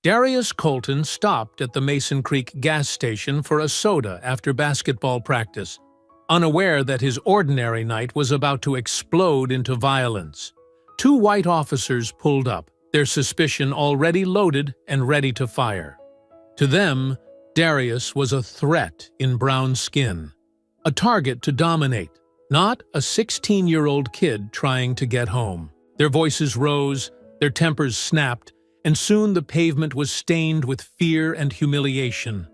Darius Colton stopped at the Mason Creek gas station for a soda after basketball practice, unaware that his ordinary night was about to explode into violence. Two white officers pulled up, their suspicion already loaded and ready to fire. To them, Darius was a threat in brown skin, a target to dominate, not a 16-year-old kid trying to get home. Their voices rose, their tempers snapped, and soon the pavement was stained with fear and humiliation.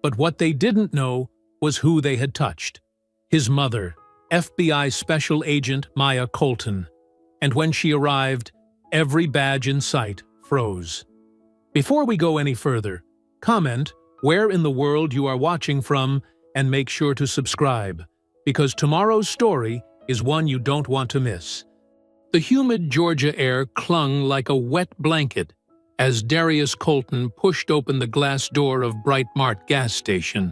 But what they didn't know was who they had touched. His mother, FBI Special Agent Maya Colton. And when she arrived, every badge in sight froze. Before we go any further, comment where in the world you are watching from and make sure to subscribe, because tomorrow's story is one you don't want to miss. The humid Georgia air clung like a wet blanket as Darius Colton pushed open the glass door of Bright Mart gas station.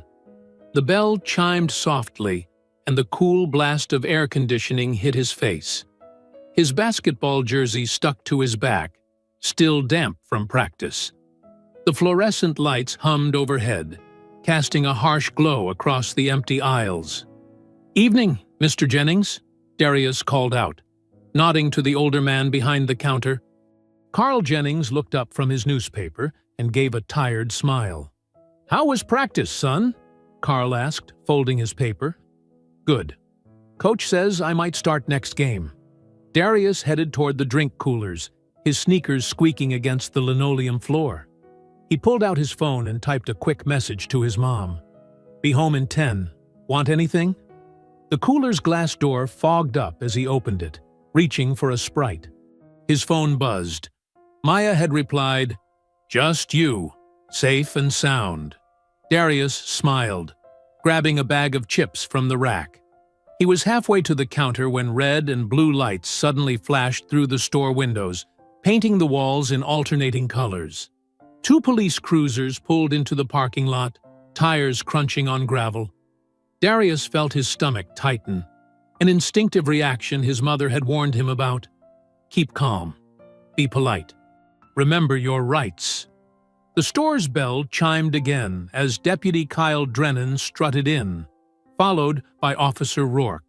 The bell chimed softly, and the cool blast of air conditioning hit his face. His basketball jersey stuck to his back, still damp from practice. The fluorescent lights hummed overhead, casting a harsh glow across the empty aisles. "Evening, Mr. Jennings," Darius called out, nodding to the older man behind the counter. Carl Jennings looked up from his newspaper and gave a tired smile. "How was practice, son?" Carl asked, folding his paper. "Good. Coach says I might start next game." Darius headed toward the drink coolers, his sneakers squeaking against the linoleum floor. He pulled out his phone and typed a quick message to his mom. "Be home in 10. Want anything?" The cooler's glass door fogged up as he opened it, reaching for a Sprite. His phone buzzed. Maya had replied, "Just you, safe and sound." Darius smiled, grabbing a bag of chips from the rack. He was halfway to the counter when red and blue lights suddenly flashed through the store windows, painting the walls in alternating colors. Two police cruisers pulled into the parking lot, tires crunching on gravel. Darius felt his stomach tighten, an instinctive reaction his mother had warned him about. Keep calm. Be polite. Remember your rights. The store's bell chimed again as Deputy Kyle Drennan strutted in, followed by Officer Rourke.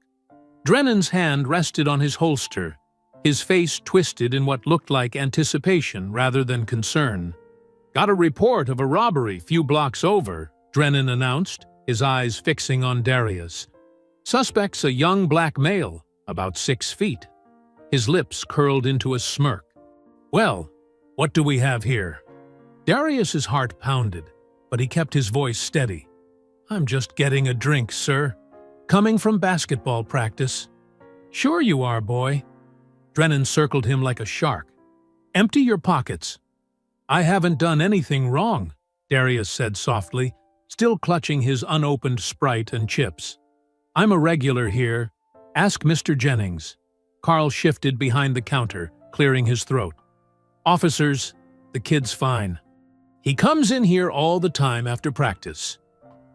Drennan's hand rested on his holster, his face twisted in what looked like anticipation rather than concern. "Got a report of a robbery few blocks over," Drennan announced, his eyes fixing on Darius. "Suspect's a young black male, about 6 feet." His lips curled into a smirk. "Well, what do we have here?" Darius's heart pounded, but he kept his voice steady. "I'm just getting a drink, sir. Coming from basketball practice." "Sure you are, boy." Drennan circled him like a shark. "Empty your pockets." "I haven't done anything wrong," Darius said softly, still clutching his unopened Sprite and chips. "I'm a regular here. Ask Mr. Jennings." Carl shifted behind the counter, clearing his throat. "Officers, the kid's fine. He comes in here all the time after practice."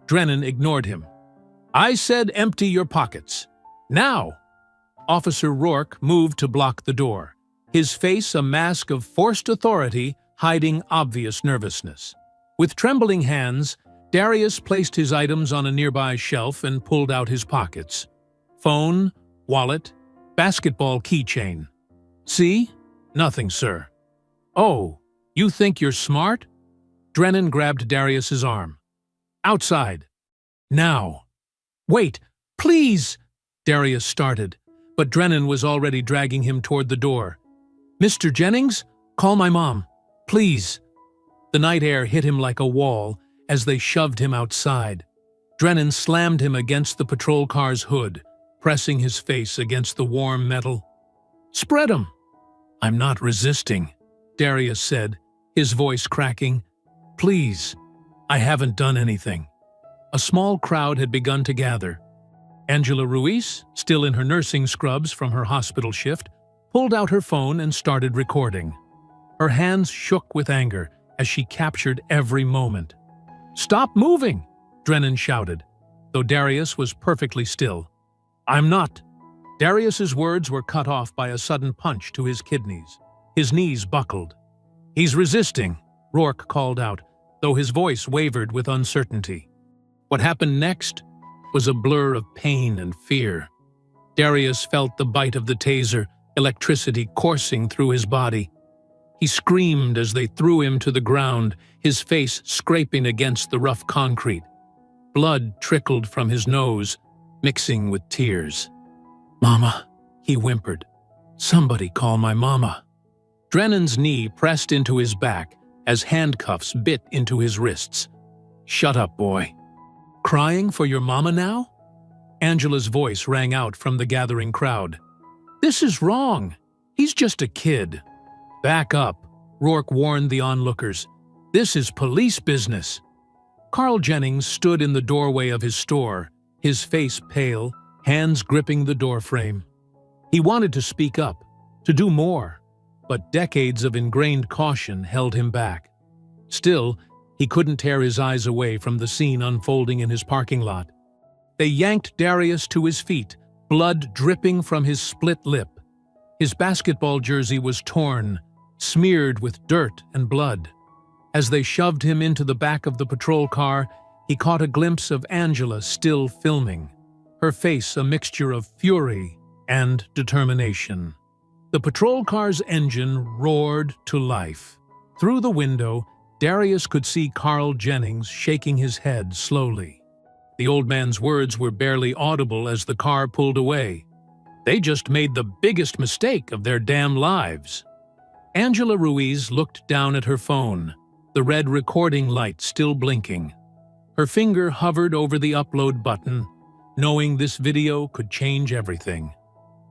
Drennan ignored him. "I said empty your pockets. Now!" Officer Rourke moved to block the door, his face a mask of forced authority hiding obvious nervousness. With trembling hands, Darius placed his items on a nearby shelf and pulled out his pockets. Phone, wallet, basketball keychain. "See? Nothing, sir." "Oh, you think you're smart?" Drennan grabbed Darius's arm. "Outside. Now." "Wait, please!" Darius started, but Drennan was already dragging him toward the door. "Mr. Jennings, call my mom. Please." The night air hit him like a wall as they shoved him outside. Drennan slammed him against the patrol car's hood, pressing his face against the warm metal. "Spread 'em." "I'm not resisting," Darius said, his voice cracking. "Please, I haven't done anything." A small crowd had begun to gather. Angela Ruiz, still in her nursing scrubs from her hospital shift, pulled out her phone and started recording. Her hands shook with anger as she captured every moment. "Stop moving!" Drennan shouted, though Darius was perfectly still. "I'm not." Darius's words were cut off by a sudden punch to his kidneys. His knees buckled. "He's resisting," Rourke called out, though his voice wavered with uncertainty. What happened next was a blur of pain and fear. Darius felt the bite of the taser, electricity coursing through his body. He screamed as they threw him to the ground, his face scraping against the rough concrete. Blood trickled from his nose, mixing with tears. "Mama," he whimpered. "Somebody call my mama." Drennan's knee pressed into his back as handcuffs bit into his wrists. "Shut up, boy." "Crying for your mama now?" Angela's voice rang out from the gathering crowd. "This is wrong. He's just a kid." "Back up," Rourke warned the onlookers. "This is police business." Carl Jennings stood in the doorway of his store, his face pale, hands gripping the doorframe. He wanted to speak up, to do more, but decades of ingrained caution held him back. Still, he couldn't tear his eyes away from the scene unfolding in his parking lot. They yanked Darius to his feet, blood dripping from his split lip. His basketball jersey was torn, smeared with dirt and blood. As they shoved him into the back of the patrol car, he caught a glimpse of Angela still filming, her face a mixture of fury and determination. The patrol car's engine roared to life. Through the window, Darius could see Carl Jennings shaking his head slowly. The old man's words were barely audible as the car pulled away. They just made the biggest mistake of their damn lives. Angela Ruiz looked down at her phone, the red recording light still blinking. Her finger hovered over the upload button, knowing this video could change everything.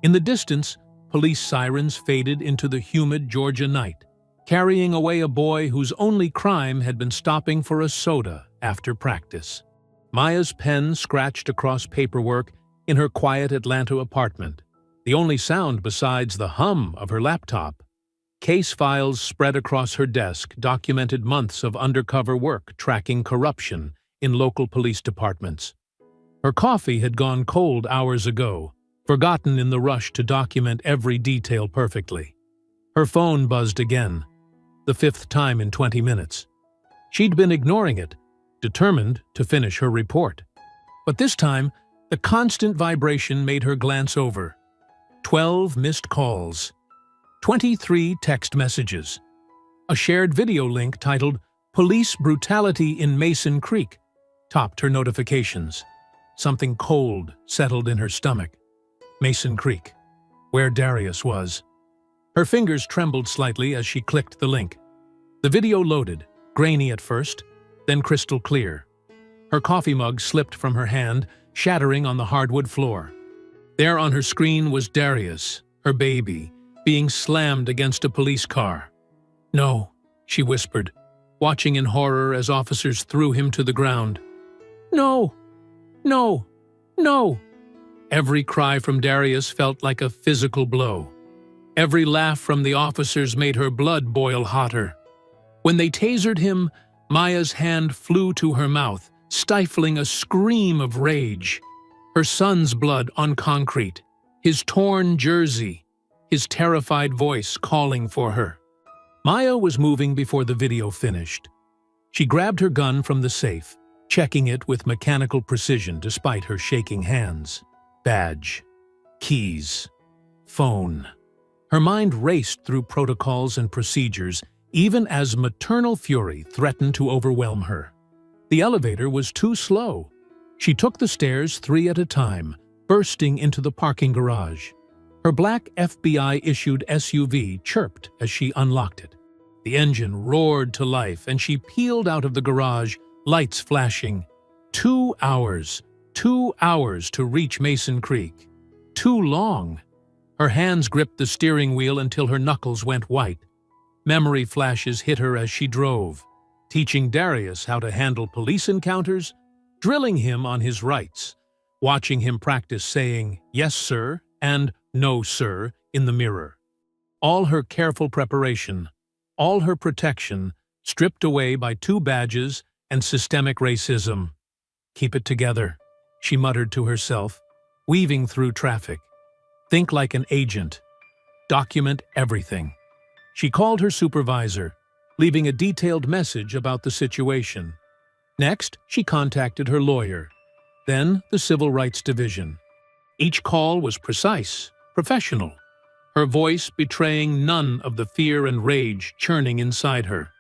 In the distance, police sirens faded into the humid Georgia night, carrying away a boy whose only crime had been stopping for a soda after practice. Maya's pen scratched across paperwork in her quiet Atlanta apartment, the only sound besides the hum of her laptop. Case files spread across her desk documented months of undercover work tracking corruption in local police departments. Her coffee had gone cold hours ago, forgotten in the rush to document every detail perfectly. Her phone buzzed again, the fifth time in 20 minutes. She'd been ignoring it, determined to finish her report. But this time, the constant vibration made her glance over. 12 missed calls, 23 text messages. A shared video link titled "Police Brutality in Mason Creek" topped her notifications. Something cold settled in her stomach. Mason Creek, where Darius was. Her fingers trembled slightly as she clicked the link. The video loaded, grainy at first, then crystal clear. Her coffee mug slipped from her hand, shattering on the hardwood floor. There on her screen was Darius, her baby, being slammed against a police car. "No," she whispered, watching in horror as officers threw him to the ground. "No! No! No!" Every cry from Darius felt like a physical blow. Every laugh from the officers made her blood boil hotter. When they tasered him, Maya's hand flew to her mouth, stifling a scream of rage. Her son's blood on concrete, his torn jersey, his terrified voice calling for her. Maya was moving before the video finished. She grabbed her gun from the safe, checking it with mechanical precision despite her shaking hands. Badge, keys, phone. Her mind raced through protocols and procedures, even as maternal fury threatened to overwhelm her. The elevator was too slow. She took the stairs 3 at a time, bursting into the parking garage. Her black FBI-issued SUV chirped as she unlocked it. The engine roared to life, and she peeled out of the garage, lights flashing. 2 hours. 2 hours to reach Mason Creek. Too long. Her hands gripped the steering wheel until her knuckles went white. Memory flashes hit her as she drove, teaching Darius how to handle police encounters, drilling him on his rights, watching him practice saying, "Yes, sir," and "No, sir," in the mirror. All her careful preparation, all her protection, stripped away by 2 badges and systemic racism. "Keep it together," she muttered to herself, weaving through traffic. "Think like an agent. Document everything." She called her supervisor, leaving a detailed message about the situation. Next, she contacted her lawyer, then the Civil Rights Division. Each call was precise, professional, her voice betraying none of the fear and rage churning inside her.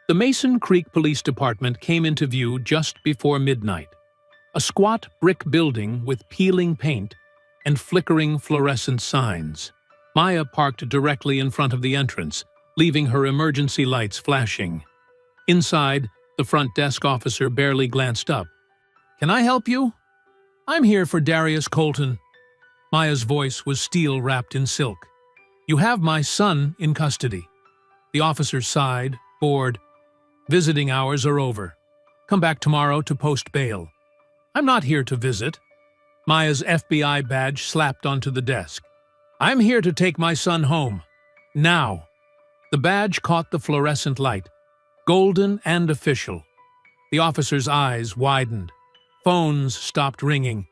The Mason Creek Police Department came into view just before midnight. A squat brick building with peeling paint and flickering fluorescent signs. Maya parked directly in front of the entrance, leaving her emergency lights flashing. Inside, the front desk officer barely glanced up. "Can I help you?" "I'm here for Darius Colton." Maya's voice was steel wrapped in silk. "You have my son in custody." The officer sighed, bored. "Visiting hours are over. Come back tomorrow to post bail." "I'm not here to visit." Maya's FBI badge slapped onto the desk. "I'm here to take my son home. Now." The badge caught the fluorescent light, golden and official. The officer's eyes widened. Phones stopped ringing.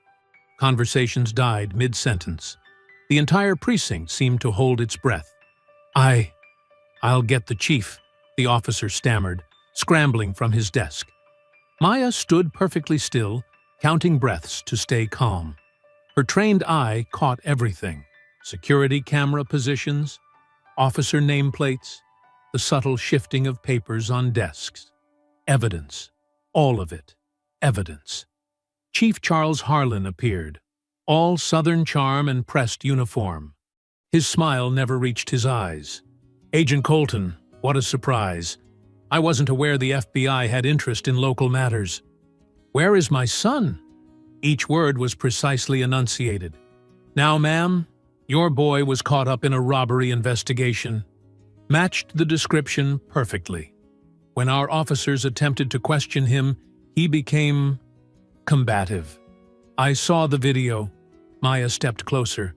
Conversations died mid-sentence. The entire precinct seemed to hold its breath. I'll get the chief," the officer stammered, scrambling from his desk. Maya stood perfectly still, counting breaths to stay calm. Her trained eye caught everything: security camera positions, officer nameplates, the subtle shifting of papers on desks. Evidence. All of it. Evidence. Chief Charles Harlan appeared, all Southern charm and pressed uniform. His smile never reached his eyes. "Agent Colton, what a surprise. I wasn't aware the FBI had interest in local matters." "Where is my son?" Each word was precisely enunciated. "Now, ma'am, your boy was caught up in a robbery investigation." Matched the description perfectly. When our officers attempted to question him, he became combative. "I saw the video." Maya stepped closer.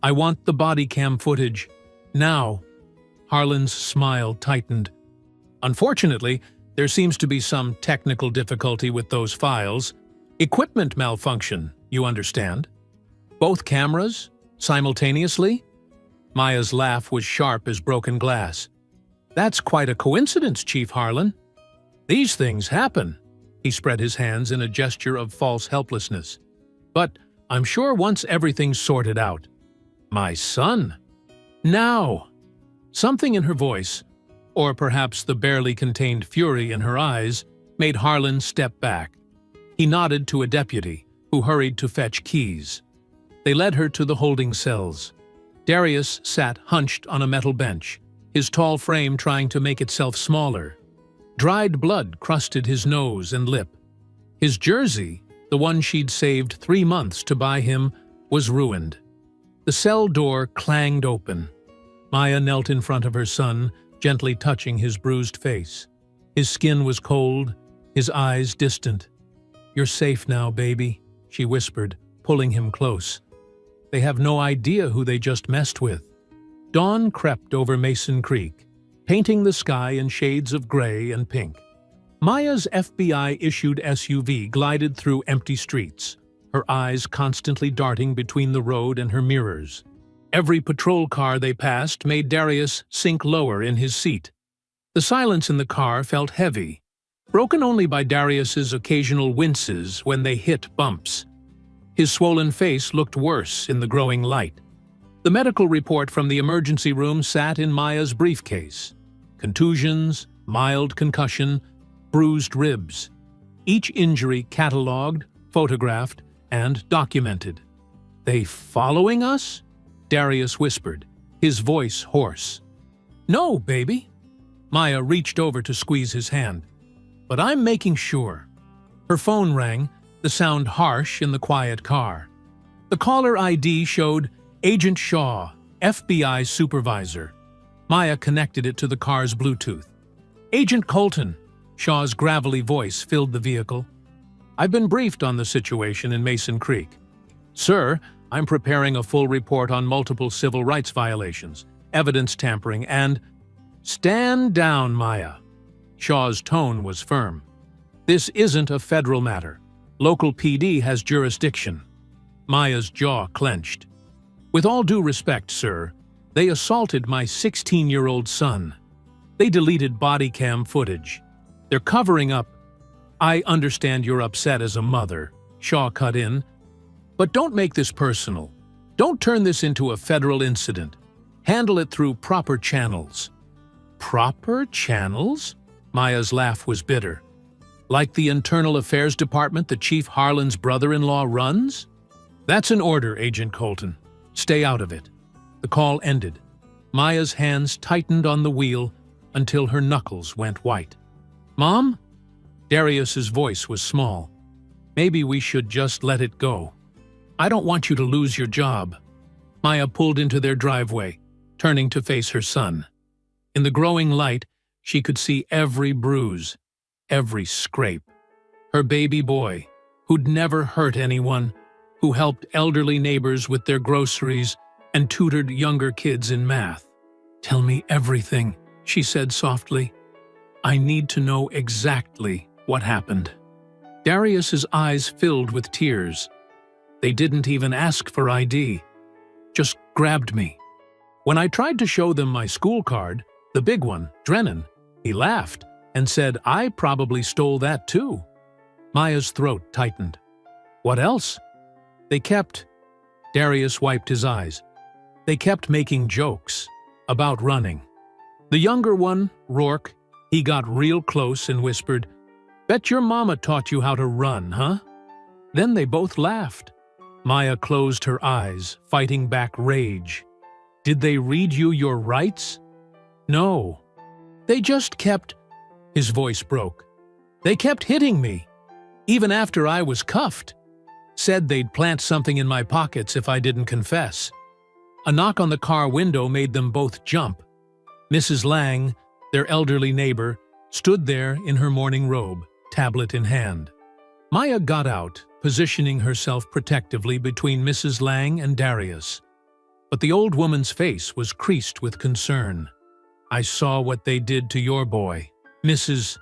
"I want the body cam footage. Now." Harlan's smile tightened. "Unfortunately, there seems to be some technical difficulty with those files. Equipment malfunction, you understand." "Both cameras? Simultaneously?" Maya's laugh was sharp as broken glass. "That's quite a coincidence, Chief Harlan." "These things happen." He spread his hands in a gesture of false helplessness. "But I'm sure once everything's sorted out." "My son." "Now." Something in her voice, or perhaps the barely contained fury in her eyes, made Harlan step back. He nodded to a deputy, who hurried to fetch keys. They led her to the holding cells. Darius sat hunched on a metal bench, his tall frame trying to make itself smaller. Dried blood crusted his nose and lip. His jersey, the one she'd saved 3 months to buy him, was ruined. The cell door clanged open. Maya knelt in front of her son, gently touching his bruised face. His skin was cold, his eyes distant. "You're safe now, baby," she whispered, pulling him close. "They have no idea who they just messed with." Dawn crept over Mason Creek, painting the sky in shades of gray and pink. Maya's FBI-issued SUV glided through empty streets, her eyes constantly darting between the road and her mirrors. Every patrol car they passed made Darius sink lower in his seat. The silence in the car felt heavy, broken only by Darius's occasional winces when they hit bumps. His swollen face looked worse in the growing light. The medical report from the emergency room sat in Maya's briefcase. Contusions, mild concussion, bruised ribs. Each injury catalogued, photographed, and documented. "They following us?" Darius whispered, his voice hoarse. "No, baby." Maya reached over to squeeze his hand. "But I'm making sure." Her phone rang, the sound harsh in the quiet car. The caller ID showed Agent Shaw, FBI supervisor. Maya connected it to the car's Bluetooth. "Agent Colton," Shaw's gravelly voice filled the vehicle. "I've been briefed on the situation in Mason Creek. Sir, I'm preparing a full report on multiple civil rights violations, evidence tampering, and—" "Stand down, Maya." Shaw's tone was firm. "This isn't a federal matter. Local PD has jurisdiction." Maya's jaw clenched. "With all due respect, sir, they assaulted my 16-year-old son." They deleted body cam footage. They're covering up. I understand you're upset as a mother, Shaw cut in, but don't make this personal. Don't turn this into a federal incident. Handle it through proper channels. Proper channels? Maya's laugh was bitter. Like the Internal Affairs Department that Chief Harlan's brother-in-law runs? That's an order, Agent Colton. Stay out of it. The call ended. Maya's hands tightened on the wheel until her knuckles went white. Mom? Darius's voice was small. Maybe we should just let it go. I don't want you to lose your job. Maya pulled into their driveway, turning to face her son. In the growing light, she could see every bruise, every scrape. Her baby boy, who'd never hurt anyone, who helped elderly neighbors with their groceries and tutored younger kids in math. Tell me everything, she said softly. I need to know exactly what happened. Darius's eyes filled with tears. They didn't even ask for ID. Just grabbed me. When I tried to show them my school card, the big one, Drennan, he laughed and said I probably stole that too. Maya's throat tightened. What else? They kept... Darius wiped his eyes. They kept making jokes about running. The younger one, Rourke, he got real close and whispered, Bet your mama taught you how to run, huh? Then they both laughed. Maya closed her eyes, fighting back rage. Did they read you your rights? No. They just kept... His voice broke. They kept hitting me, even after I was cuffed. Said they'd plant something in my pockets if I didn't confess. A knock on the car window made them both jump. Mrs. Lang, their elderly neighbor, stood there in her morning robe, tablet in hand. Maya got out, positioning herself protectively between Mrs. Lang and Darius. But the old woman's face was creased with concern. I saw what they did to your boy, Mrs.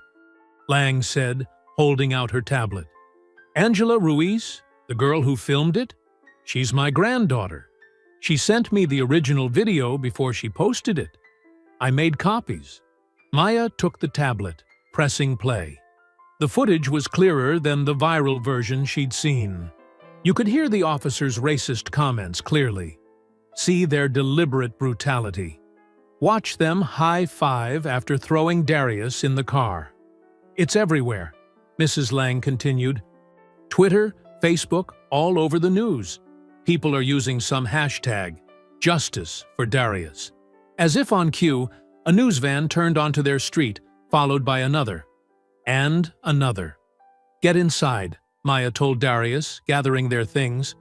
Lang said, holding out her tablet. Angela Ruiz, the girl who filmed it? She's my granddaughter. She sent me the original video before she posted it. I made copies. Maya took the tablet, pressing play. The footage was clearer than the viral version she'd seen. You could hear the officers' racist comments clearly. See their deliberate brutality. Watch them high-five after throwing Darius in the car. It's everywhere, Mrs. Lang continued. Twitter, Facebook, all over the news. People are using some hashtag, Justice for Darius. As if on cue, a news van turned onto their street, followed by another. And another. Get inside, Maya told Darius, gathering their things.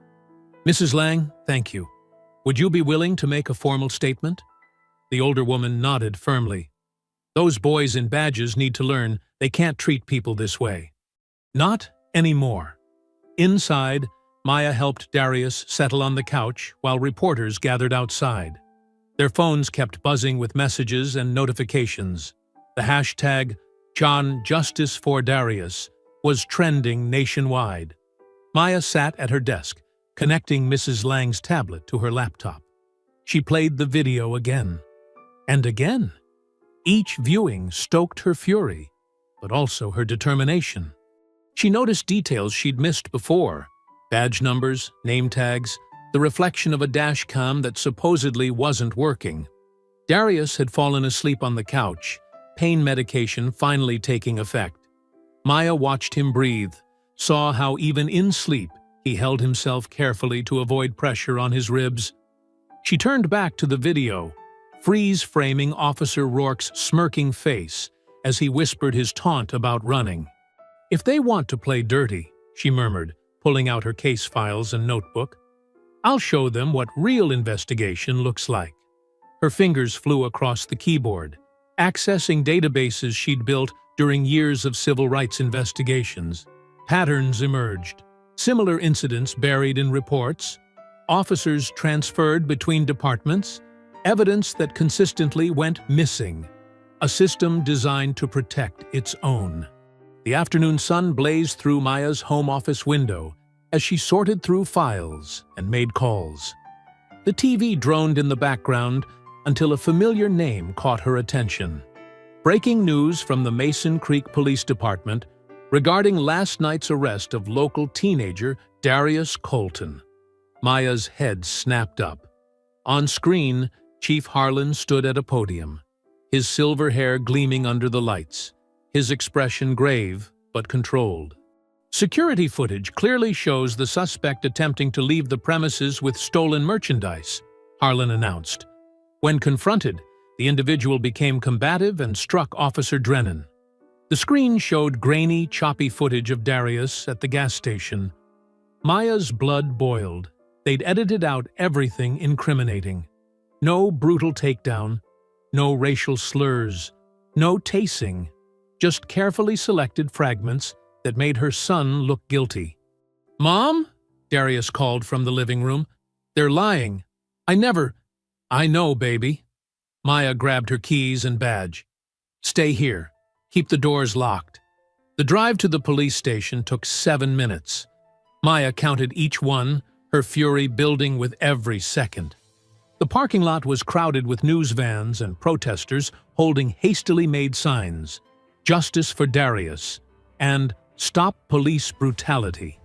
Mrs. Lang, thank you. Would you be willing to make a formal statement? The older woman nodded firmly. Those boys in badges need to learn they can't treat people this way. Not anymore. Inside, Maya helped Darius settle on the couch while reporters gathered outside. Their phones kept buzzing with messages and notifications. The hashtag John Justice for Darius was trending nationwide. Maya sat at her desk, connecting Mrs. Lang's tablet to her laptop. She played the video again. And again. Each viewing stoked her fury, but also her determination. She noticed details she'd missed before. Badge numbers, name tags, the reflection of a dash cam that supposedly wasn't working. Darius had fallen asleep on the couch, pain medication finally taking effect. Maya watched him breathe, saw how even in sleep he held himself carefully to avoid pressure on his ribs. She turned back to the video, freeze-framing Officer Rourke's smirking face as he whispered his taunt about running. If they want to play dirty, she murmured, pulling out her case files and notebook, I'll show them what real investigation looks like. Her fingers flew across the keyboard, accessing databases she'd built during years of civil rights investigations. Patterns emerged, similar incidents buried in reports, officers transferred between departments, evidence that consistently went missing, a system designed to protect its own. The afternoon sun blazed through Maya's home office window as she sorted through files and made calls. The TV droned in the background until a familiar name caught her attention. Breaking news from the Mason Creek Police Department regarding last night's arrest of local teenager Darius Colton. Maya's head snapped up. On screen, Chief Harlan stood at a podium, his silver hair gleaming under the lights, his expression grave but controlled. Security footage clearly shows the suspect attempting to leave the premises with stolen merchandise, Harlan announced. When confronted, the individual became combative and struck Officer Drennan. The screen showed grainy, choppy footage of Darius at the gas station. Maya's blood boiled. They'd edited out everything incriminating. No brutal takedown, no racial slurs, no tasing, just carefully selected fragments that made her son look guilty. "Mom?" Darius called from the living room. "They're lying. I know, baby." Maya grabbed her keys and badge. "Stay here. Keep the doors locked." The drive to the police station took 7 minutes. Maya counted each one, her fury building with every second. The parking lot was crowded with news vans and protesters holding hastily made signs, "Justice for Darius," and "Stop Police Brutality."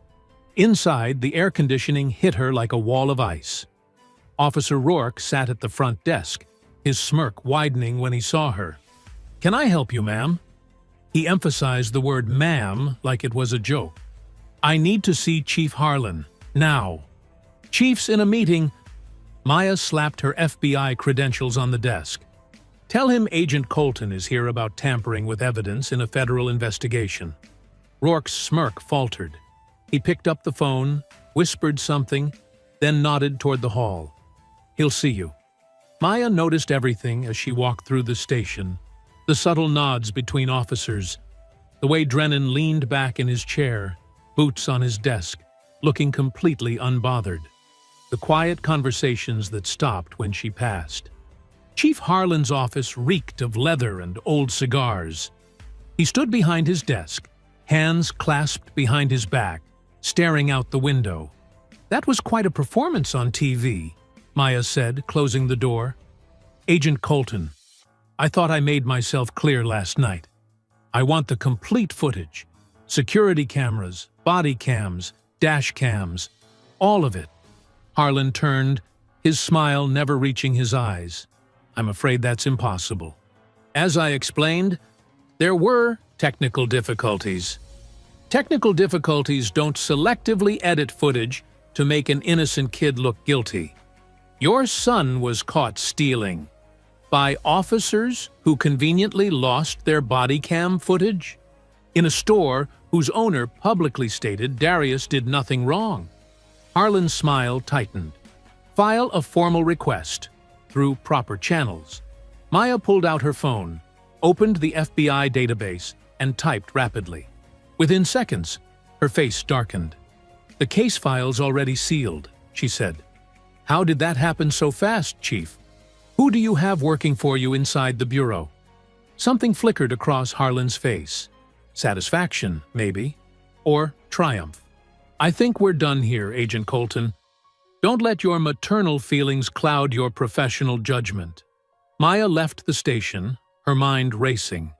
Inside, the air conditioning hit her like a wall of ice. Officer Rourke sat at the front desk, his smirk widening when he saw her. "Can I help you, ma'am?" He emphasized the word ma'am like it was a joke. "I need to see Chief Harlan, now." "Chief's in a meeting." Maya slapped her FBI credentials on the desk. "Tell him Agent Colton is here about tampering with evidence in a federal investigation." Rourke's smirk faltered. He picked up the phone, whispered something, then nodded toward the hall. "He'll see you." Maya noticed everything as she walked through the station. The subtle nods between officers, the way Drennan leaned back in his chair, boots on his desk, looking completely unbothered. The quiet conversations that stopped when she passed. Chief Harlan's office reeked of leather and old cigars. He stood behind his desk, hands clasped behind his back, staring out the window. "That was quite a performance on TV," Maya said, closing the door. "Agent Colton, I thought I made myself clear last night. I want the complete footage. Security cameras, body cams, dash cams, all of it." Harlan turned, his smile never reaching his eyes. "I'm afraid that's impossible." "As I explained, there were technical difficulties. Technical difficulties don't selectively edit footage to make an innocent kid look guilty. Your son was caught stealing. By officers who conveniently lost their body cam footage? In a store whose owner publicly stated Darius did nothing wrong." Harlan's smile tightened. "File a formal request through proper channels." Maya pulled out her phone, opened the FBI database, and typed rapidly. Within seconds, her face darkened. "The case file's already sealed," she said. "How did that happen so fast, Chief? Who do you have working for you inside the bureau?" Something flickered across Harlan's face. Satisfaction, maybe, or triumph. "I think we're done here, Agent Colton. Don't let your maternal feelings cloud your professional judgment." Maya left the station, her mind racing.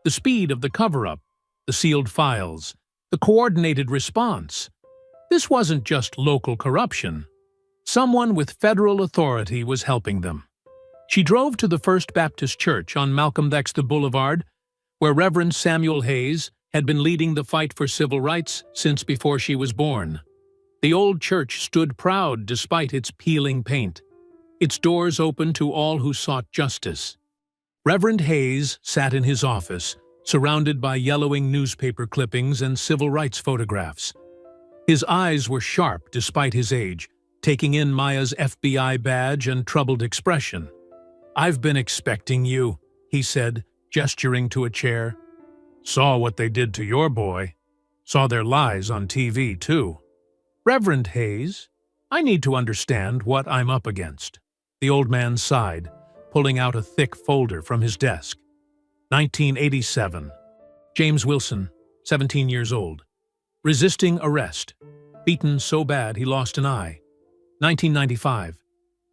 The speed of the cover-up, the sealed files, the coordinated response. This wasn't just local corruption. Someone with federal authority was helping them. She drove to the First Baptist Church on Malcolm X Boulevard, where Reverend Samuel Hayes had been leading the fight for civil rights since before she was born. The old church stood proud despite its peeling paint, its doors open to all who sought justice. Reverend Hayes sat in his office, surrounded by yellowing newspaper clippings and civil rights photographs. His eyes were sharp despite his age, taking in Maya's FBI badge and troubled expression. "I've been expecting you," he said, gesturing to a chair. "Saw what they did to your boy. Saw their lies on TV, too." "Reverend Hayes, I need to understand what I'm up against." The old man sighed, pulling out a thick folder from his desk. 1987. James Wilson, 17 years old. Resisting arrest. Beaten so bad he lost an eye. 1995.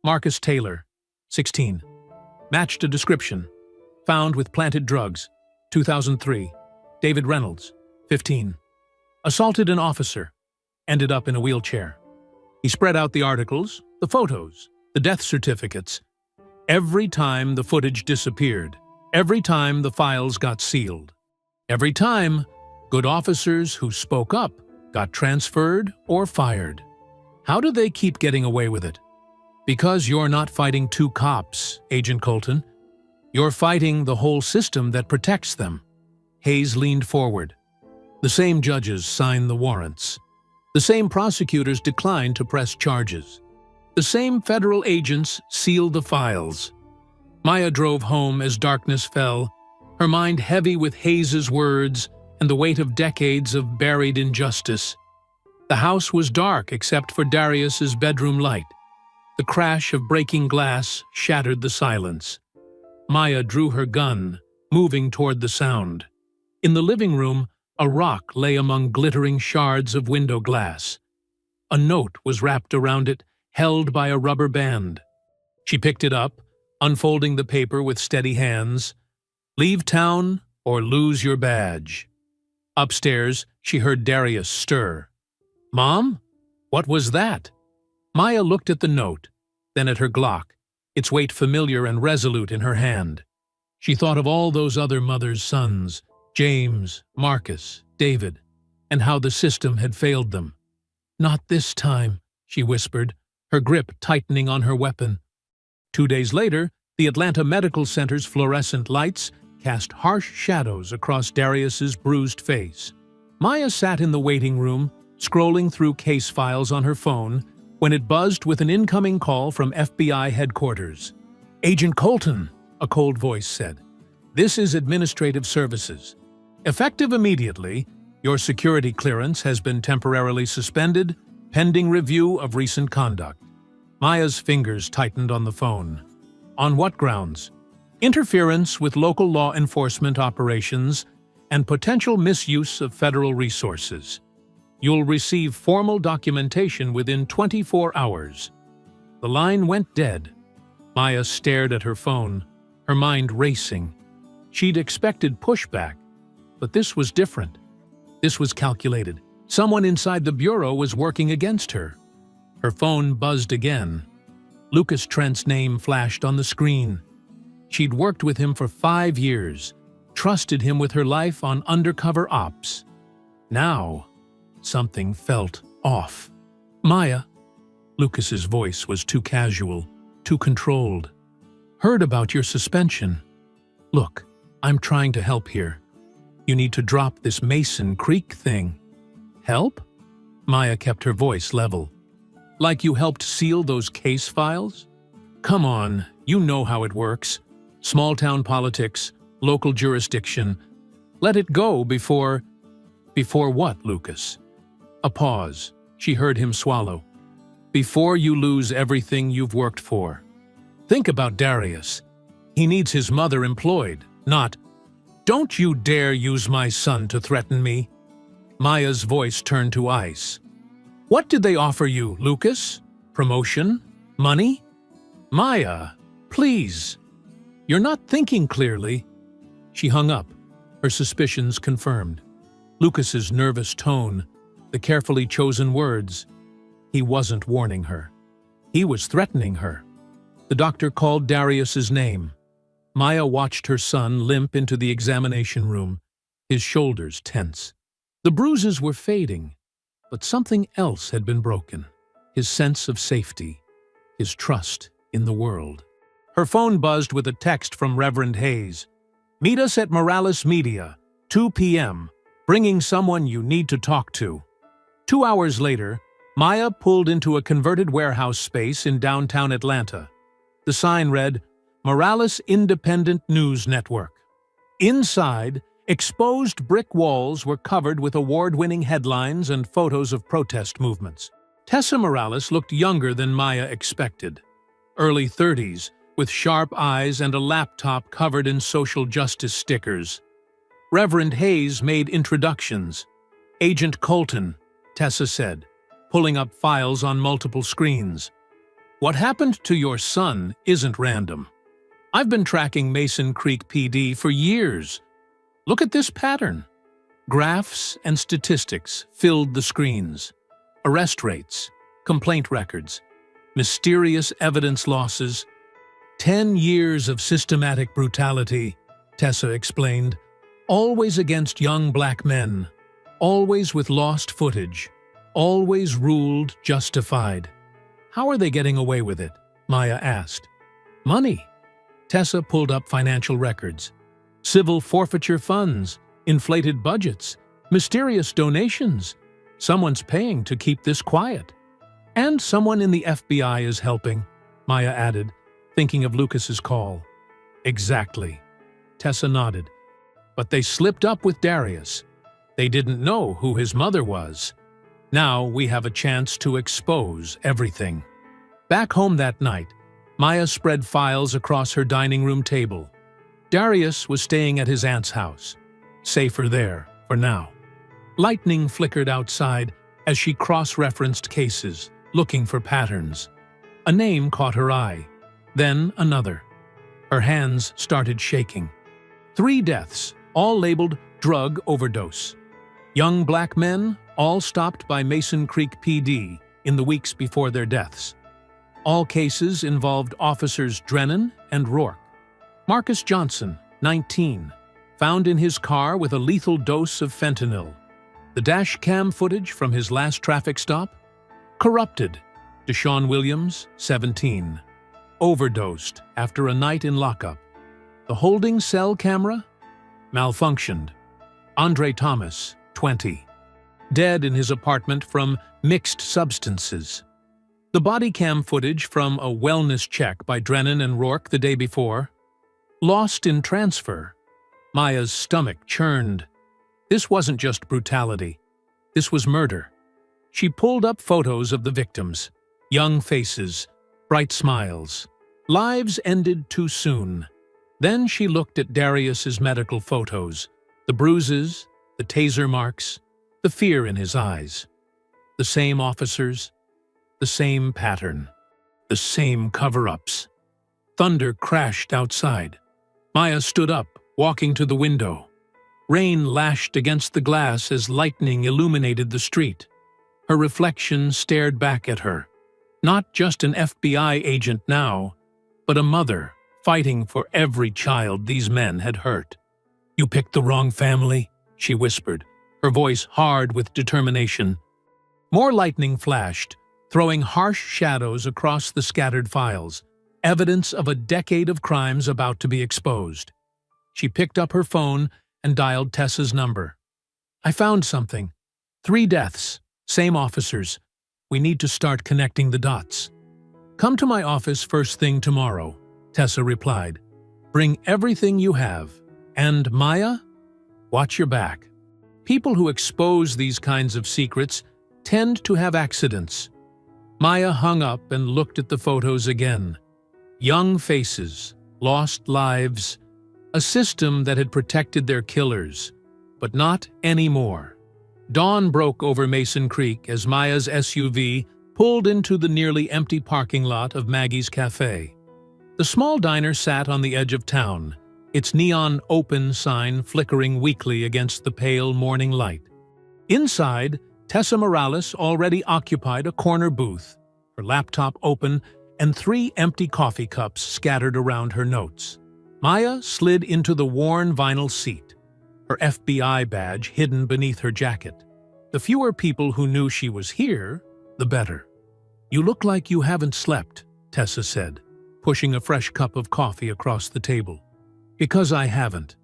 Marcus Taylor, 16. Matched a description. found with planted drugs. 2003. David Reynolds, 15. Assaulted an officer. Ended up in a wheelchair. He spread out the articles, the photos, the death certificates. Every time the footage disappeared. Every time the files got sealed. Every time, good officers who spoke up got transferred or fired. How do they keep getting away with it? Because you're not fighting two cops, Agent Colton. You're fighting the whole system that protects them. Hayes leaned forward. The same judges signed the warrants. The same prosecutors declined to press charges. The same federal agents sealed the files. Maya drove home as darkness fell, her mind heavy with Hayes's words and the weight of decades of buried injustice. The house was dark except for Darius's bedroom light. The crash of breaking glass shattered the silence. Maya drew her gun, moving toward the sound. In the living room, a rock lay among glittering shards of window glass. A note was wrapped around it, held by a rubber band. She picked it up, unfolding the paper with steady hands. Leave town or lose your badge. Upstairs, she heard Darius stir. Mom? What was that? Maya looked at the note, then at her Glock, its weight familiar and resolute in her hand. She thought of all those other mothers' sons, James, Marcus, David, and how the system had failed them. Not this time, she whispered, her grip tightening on her weapon. 2 days later, the Atlanta Medical Center's fluorescent lights cast harsh shadows across Darius's bruised face. Maya sat in the waiting room, scrolling through case files on her phone, when it buzzed with an incoming call from FBI headquarters. Agent Colton, a cold voice said. This is Administrative Services. Effective immediately, your security clearance has been temporarily suspended, pending review of recent conduct. Maya's fingers tightened on the phone. On what grounds? Interference with local law enforcement operations and potential misuse of federal resources. You'll receive formal documentation within 24 hours. The line went dead. Maya stared at her phone, her mind racing. She'd expected pushback, but this was different. This was calculated. Someone inside the bureau was working against her. Her phone buzzed again. Lucas Trent's name flashed on the screen. She'd worked with him for 5 years, trusted him with her life on undercover ops. Now, something felt off. Maya, Lucas's voice was too casual, too controlled. Heard about your suspension. Look, I'm trying to help here. You need to drop this Mason Creek thing. Help? Maya kept her voice level. Like you helped seal those case files? Come on, you know how it works. Small-town politics, local jurisdiction. Let it go before... Before what, Lucas? A pause. She heard him swallow. Before you lose everything you've worked for. Think about Darius. He needs his mother employed, not, "Don't you dare use my son to threaten me." Maya's voice turned to ice. What did they offer you, Lucas? Promotion? Money? Maya, please. You're not thinking clearly. She hung up, her suspicions confirmed. Lucas's nervous tone, the carefully chosen words. He wasn't warning her. He was threatening her. The doctor called Darius's name. Maya watched her son limp into the examination room, his shoulders tense. The bruises were fading, but something else had been broken. His sense of safety, his trust in the world. Her phone buzzed with a text from Reverend Hayes. Meet us at Morales Media, 2 p.m., bringing someone you need to talk to. 2 hours later, Maya pulled into a converted warehouse space in downtown Atlanta. The sign read, Morales Independent News Network. Inside, exposed brick walls were covered with award-winning headlines and photos of protest movements. Tessa Morales looked younger than Maya expected. Early 30s, with sharp eyes and a laptop covered in social justice stickers. Reverend Hayes made introductions. Agent Colton, Tessa said, pulling up files on multiple screens. What happened to your son isn't random. I've been tracking Mason Creek PD for years. Look at this pattern. Graphs and statistics filled the screens. Arrest rates, complaint records, mysterious evidence losses. 10 years of systematic brutality, Tessa explained. Always against young black men. Always with lost footage. Always ruled justified. How are they getting away with it? Maya asked. Money. Tessa pulled up financial records. Civil forfeiture funds, inflated budgets, mysterious donations. Someone's paying to keep this quiet. And someone in the FBI is helping, Maya added, thinking of Lucas's call. Exactly. Tessa nodded. But they slipped up with Darius. They didn't know who his mother was. Now we have a chance to expose everything. Back home that night, Maya spread files across her dining room table. Darius was staying at his aunt's house. Safer there, for now. Lightning flickered outside as she cross-referenced cases, looking for patterns. A name caught her eye, then another. Her hands started shaking. 3 deaths, all labeled drug overdose. Young black men, all stopped by Mason Creek PD in the weeks before their deaths. All cases involved officers Drennan and Rourke. Marcus Johnson, 19, found in his car with a lethal dose of fentanyl. The dash cam footage from his last traffic stop? Corrupted. Deshaun Williams, 17. Overdosed after a night in lockup. The holding cell camera? Malfunctioned. Andre Thomas, 20. Dead in his apartment from mixed substances. The body cam footage from a wellness check by Drennan and Rourke the day before? Lost in transfer. Maya's stomach churned. This wasn't just brutality. This was murder. She pulled up photos of the victims. Young faces, bright smiles. Lives ended too soon. Then she looked at Darius's medical photos. The bruises, the taser marks, the fear in his eyes. The same officers, the same pattern, the same cover-ups. Thunder crashed outside. Maya stood up, walking to the window. Rain lashed against the glass as lightning illuminated the street. Her reflection stared back at her. Not just an FBI agent now, but a mother fighting for every child these men had hurt. "You picked the wrong family," she whispered, her voice hard with determination. More lightning flashed, throwing harsh shadows across the scattered files, evidence of a decade of crimes about to be exposed. She picked up her phone and dialed Tessa's number. "I found something. 3 deaths, same officers. We need to start connecting the dots." "Come to my office first thing tomorrow," Tessa replied. "Bring everything you have. And Maya, watch your back. People who expose these kinds of secrets tend to have accidents." Maya hung up and looked at the photos again. Young faces, lost lives, a system that had protected their killers, but not anymore. Dawn broke over Mason Creek as Maya's SUV pulled into the nearly empty parking lot of Maggie's Cafe. The small diner sat on the edge of town, its neon open sign flickering weakly against the pale morning light. Inside, Tessa Morales already occupied a corner booth, her laptop open and 3 empty coffee cups scattered around her notes. Maya slid into the worn vinyl seat, her FBI badge hidden beneath her jacket. The fewer people who knew she was here, the better. "You look like you haven't slept," Tessa said, pushing a fresh cup of coffee across the table. "Because I haven't."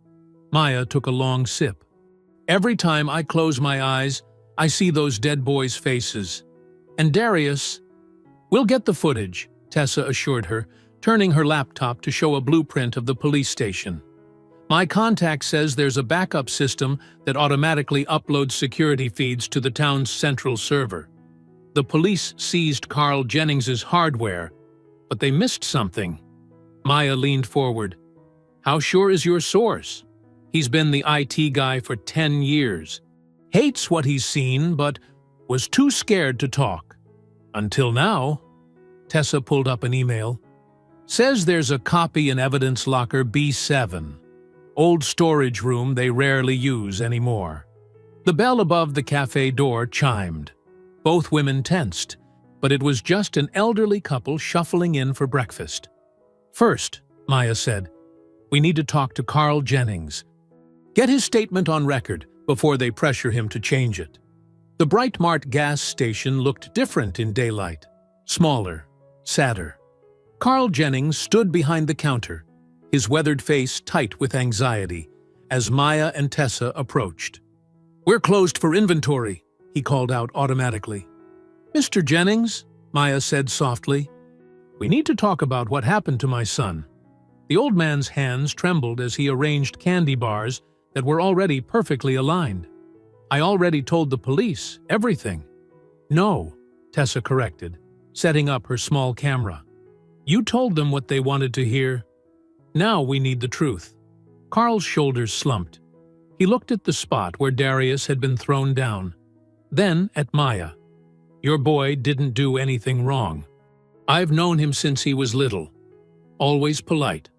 Maya took a long sip. "Every time I close my eyes, I see those dead boys' faces. And Darius—" "We'll get the footage," Tessa assured her, turning her laptop to show a blueprint of the police station. "My contact says there's a backup system that automatically uploads security feeds to the town's central server. The police seized Carl Jennings's hardware, but they missed something." Maya leaned forward. "How sure is your source? He's been the IT guy for 10 years. Hates what he's seen, but was too scared to talk. Until now." Tessa pulled up an email. Says there's a copy in evidence locker B7. Old storage room they rarely use anymore. The bell above the cafe door chimed. Both women tensed, but it was just an elderly couple shuffling in for breakfast. First, Maya said, we need to talk to Carl Jennings. Get his statement on record before they pressure him to change it. The Bright Mart gas station looked different in daylight, smaller, sadder. Carl Jennings stood behind the counter, his weathered face tight with anxiety, as Maya and Tessa approached. We're closed for inventory, he called out automatically. Mr. Jennings, Maya said softly, we need to talk about what happened to my son. The old man's hands trembled as he arranged candy bars that were already perfectly aligned. I already told the police everything. No, Tessa corrected, setting up her small camera. You told them what they wanted to hear. Now we need the truth. Carl's shoulders slumped. He looked at the spot where Darius had been thrown down, then at Maya. Your boy didn't do anything wrong. I've known him since he was little. Always polite.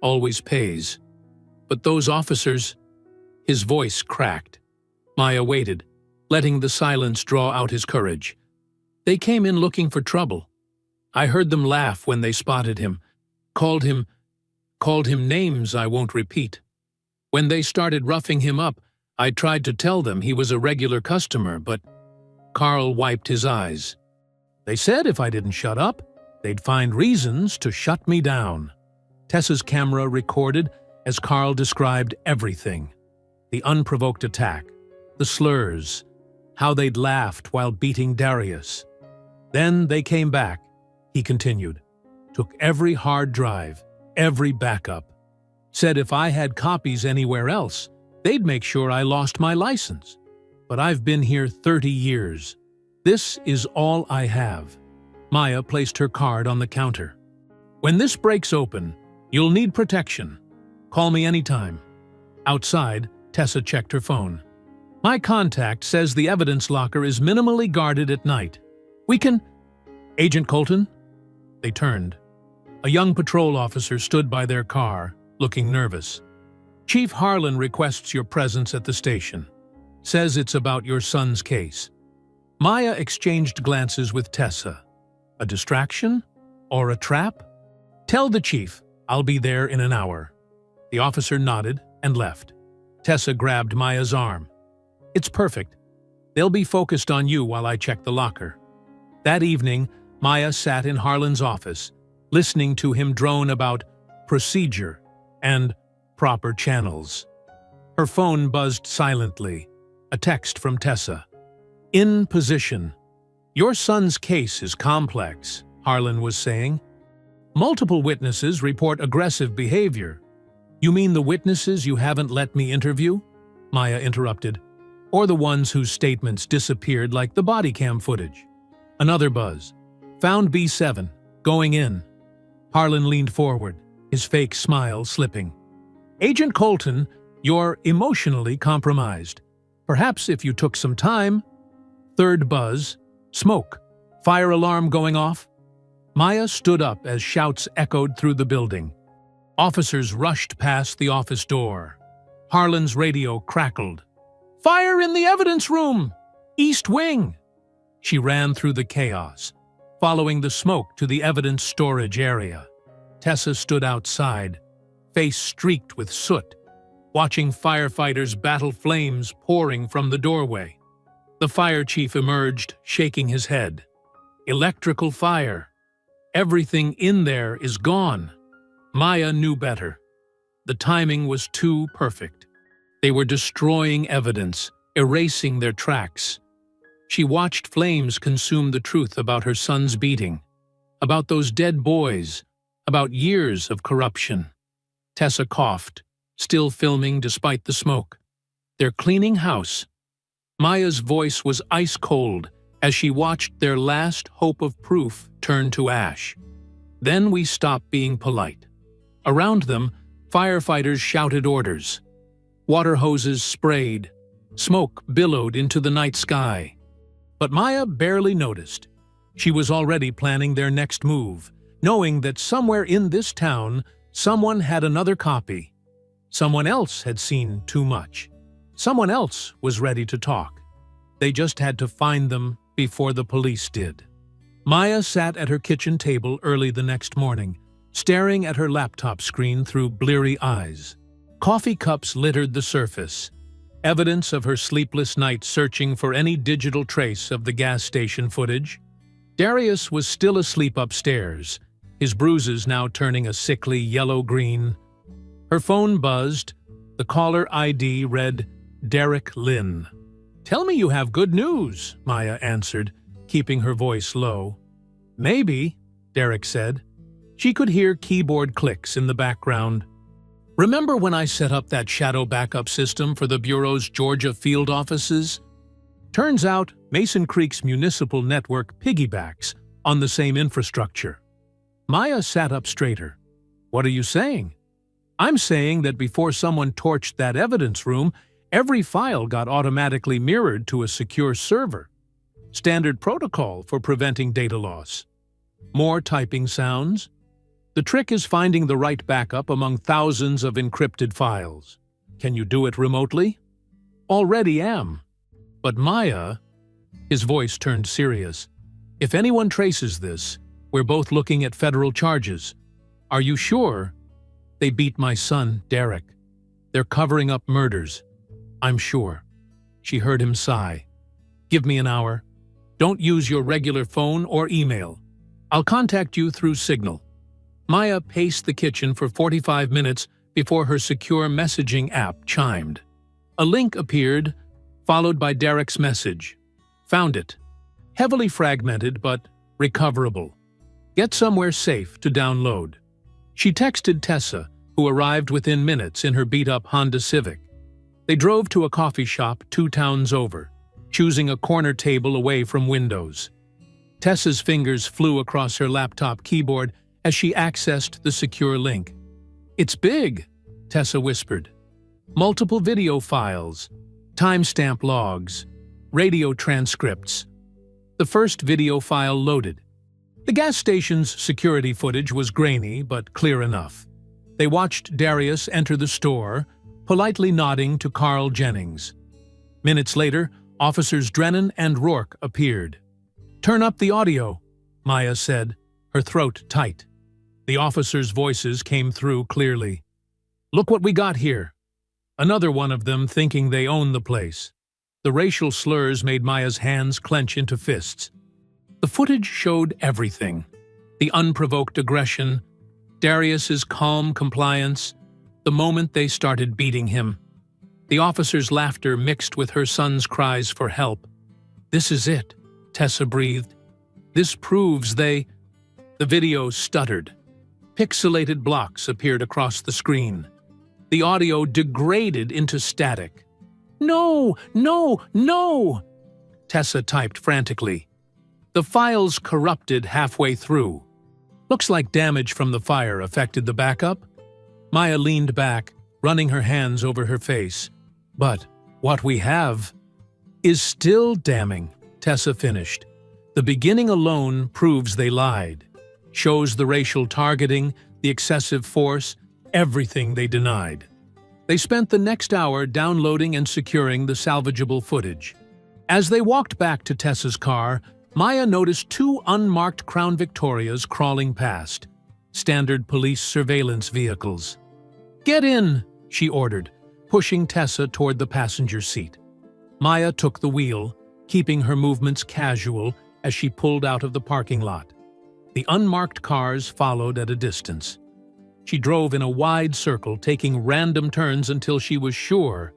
Always pays. But those officers... His voice cracked. Maya waited, letting the silence draw out his courage. They came in looking for trouble. I heard them laugh when they spotted him, called him names I won't repeat. When they started roughing him up, I tried to tell them he was a regular customer, but Carl wiped his eyes. They said if I didn't shut up, they'd find reasons to shut me down. Tessa's camera recorded as Carl described everything. The unprovoked attack, the slurs, how they'd laughed while beating Darius. Then they came back, he continued, took every hard drive, every backup. Said if I had copies anywhere else, they'd make sure I lost my license. But I've been here 30 years. This is all I have. Maya placed her card on the counter. When this breaks open, you'll need protection. Call me anytime. Outside, Tessa checked her phone. My contact says the evidence locker is minimally guarded at night. We can... Agent Colton? They turned. A young patrol officer stood by their car, looking nervous. Chief Harlan requests your presence at the station. Says it's about your son's case. Maya exchanged glances with Tessa. A distraction? Or a trap? Tell the chief, I'll be there in an hour. The officer nodded and left. Tessa grabbed Maya's arm. It's perfect. They'll be focused on you while I check the locker. That evening, Maya sat in Harlan's office, listening to him drone about procedure and proper channels. Her phone buzzed silently. A text from Tessa. In position. Your son's case is complex, Harlan was saying. Multiple witnesses report aggressive behavior. You mean the witnesses you haven't let me interview? Maya interrupted. Or the ones whose statements disappeared like the body cam footage. Another buzz. Found B7. Going in. Harlan leaned forward, his fake smile slipping. Agent Colton, you're emotionally compromised. Perhaps if you took some time. Third buzz. Smoke. Fire alarm going off. Maya stood up as shouts echoed through the building. Officers rushed past the office door. Harlan's radio crackled. Fire in the evidence room! East wing! She ran through the chaos, following the smoke to the evidence storage area. Tessa stood outside, face streaked with soot, watching firefighters battle flames pouring from the doorway. The fire chief emerged, shaking his head. Electrical fire. Everything in there is gone. Maya knew better. The timing was too perfect. They were destroying evidence, erasing their tracks. She watched flames consume the truth about her son's beating, about those dead boys, about years of corruption. Tessa coughed, still filming despite the smoke. They're cleaning house. Maya's voice was ice cold as she watched their last hope of proof turn to ash. Then we stopped being polite. Around them, firefighters shouted orders. Water hoses sprayed. Smoke billowed into the night sky. But Maya barely noticed. She was already planning their next move, knowing that somewhere in this town, someone had another copy. Someone else had seen too much. Someone else was ready to talk. They just had to find them before the police did. Maya sat at her kitchen table early the next morning, staring at her laptop screen through bleary eyes. Coffee cups littered the surface, evidence of her sleepless night searching for any digital trace of the gas station footage. Darius was still asleep upstairs, his bruises now turning a sickly yellow-green. Her phone buzzed. The caller ID read, "Derek Lynn." "Tell me you have good news," Maya answered, keeping her voice low. "Maybe," Derek said. She could hear keyboard clicks in the background. "Remember when I set up that shadow backup system for the Bureau's Georgia field offices? Turns out Mason Creek's municipal network piggybacks on the same infrastructure." Maya sat up straighter. "What are you saying?" "I'm saying that before someone torched that evidence room, every file got automatically mirrored to a secure server. Standard protocol for preventing data loss." More typing sounds. "The trick is finding the right backup among thousands of encrypted files. Can you do it remotely?" "Already am." "But Maya," his voice turned serious, "if anyone traces this, we're both looking at federal charges. Are you sure?" "They beat my son, Derek. They're covering up murders. I'm sure." She heard him sigh. "Give me an hour. Don't use your regular phone or email. I'll contact you through Signal." Maya paced the kitchen for 45 minutes before her secure messaging app chimed. A link appeared, followed by Derek's message. "Found it. Heavily fragmented, but recoverable. Get somewhere safe to download." She texted Tessa, who arrived within minutes in her beat-up Honda Civic. They drove to a coffee shop 2 towns over, choosing a corner table away from windows. Tessa's fingers flew across her laptop keyboard as she accessed the secure link. "It's big," Tessa whispered. "Multiple video files, timestamp logs, radio transcripts." The first video file loaded. The gas station's security footage was grainy but clear enough. They watched Darius enter the store, politely nodding to Carl Jennings. Minutes later, Officers Drennan and Rourke appeared. "Turn up the audio," Maya said, her throat tight. The officers' voices came through clearly. "Look what we got here." Another one of them thinking they own the place. The racial slurs made Maya's hands clench into fists. The footage showed everything. The unprovoked aggression, Darius's calm compliance, the moment they started beating him. The officer's laughter mixed with her son's cries for help. "This is it," Tessa breathed. "This proves they—" The video stuttered. Pixelated blocks appeared across the screen. The audio degraded into static. "No! No! No!" Tessa typed frantically. The files corrupted halfway through. "Looks like damage from the fire affected the backup." Maya leaned back, running her hands over her face. "But what we have is still damning," Tessa finished. "The beginning alone proves they lied. Shows the racial targeting, the excessive force, everything they denied." They spent the next hour downloading and securing the salvageable footage. As they walked back to Tessa's car, Maya noticed 2 unmarked Crown Victorias crawling past, standard police surveillance vehicles. "Get in," she ordered, pushing Tessa toward the passenger seat. Maya took the wheel, keeping her movements casual as she pulled out of the parking lot. The unmarked cars followed at a distance. She drove in a wide circle, taking random turns until she was sure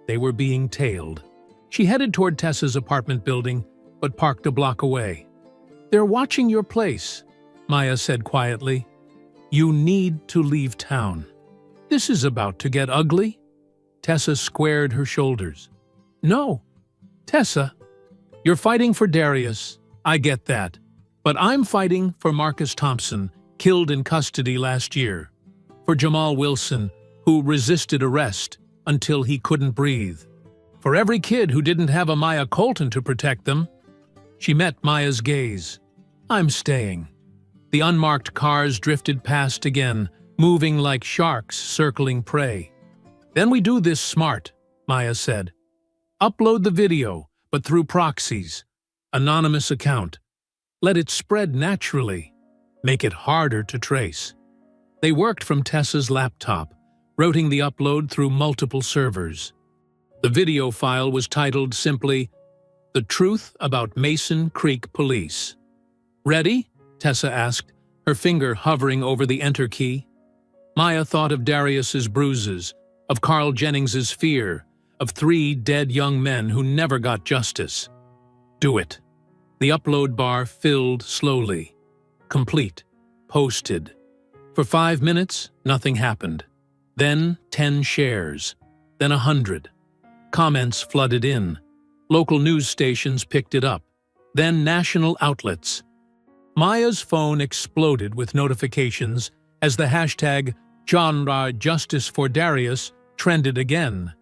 they were being tailed. She headed toward Tessa's apartment building, but parked a block away. "They're watching your place," Maya said quietly. "You need to leave town. This is about to get ugly." Tessa squared her shoulders. "No, Tessa, you're fighting for Darius. I get that. But I'm fighting for Marcus Thompson, killed in custody last year. For Jamal Wilson, who resisted arrest until he couldn't breathe. For every kid who didn't have a Maya Colton to protect them." She met Maya's gaze. "I'm staying." The unmarked cars drifted past again, moving like sharks circling prey. "Then we do this smart," Maya said. "Upload the video, but through proxies. Anonymous account. Let it spread naturally. Make it harder to trace." They worked from Tessa's laptop, routing the upload through multiple servers. The video file was titled simply, "The Truth About Mason Creek Police." "Ready?" Tessa asked, her finger hovering over the enter key. Maya thought of Darius's bruises, of Carl Jennings's fear, of 3 dead young men who never got justice. "Do it." The upload bar filled slowly. Complete. Posted. For 5 minutes, nothing happened. Then 10 shares. Then 100. Comments flooded in. Local news stations picked it up. Then national outlets. Maya's phone exploded with notifications as the hashtag genre Justice for Darius trended again,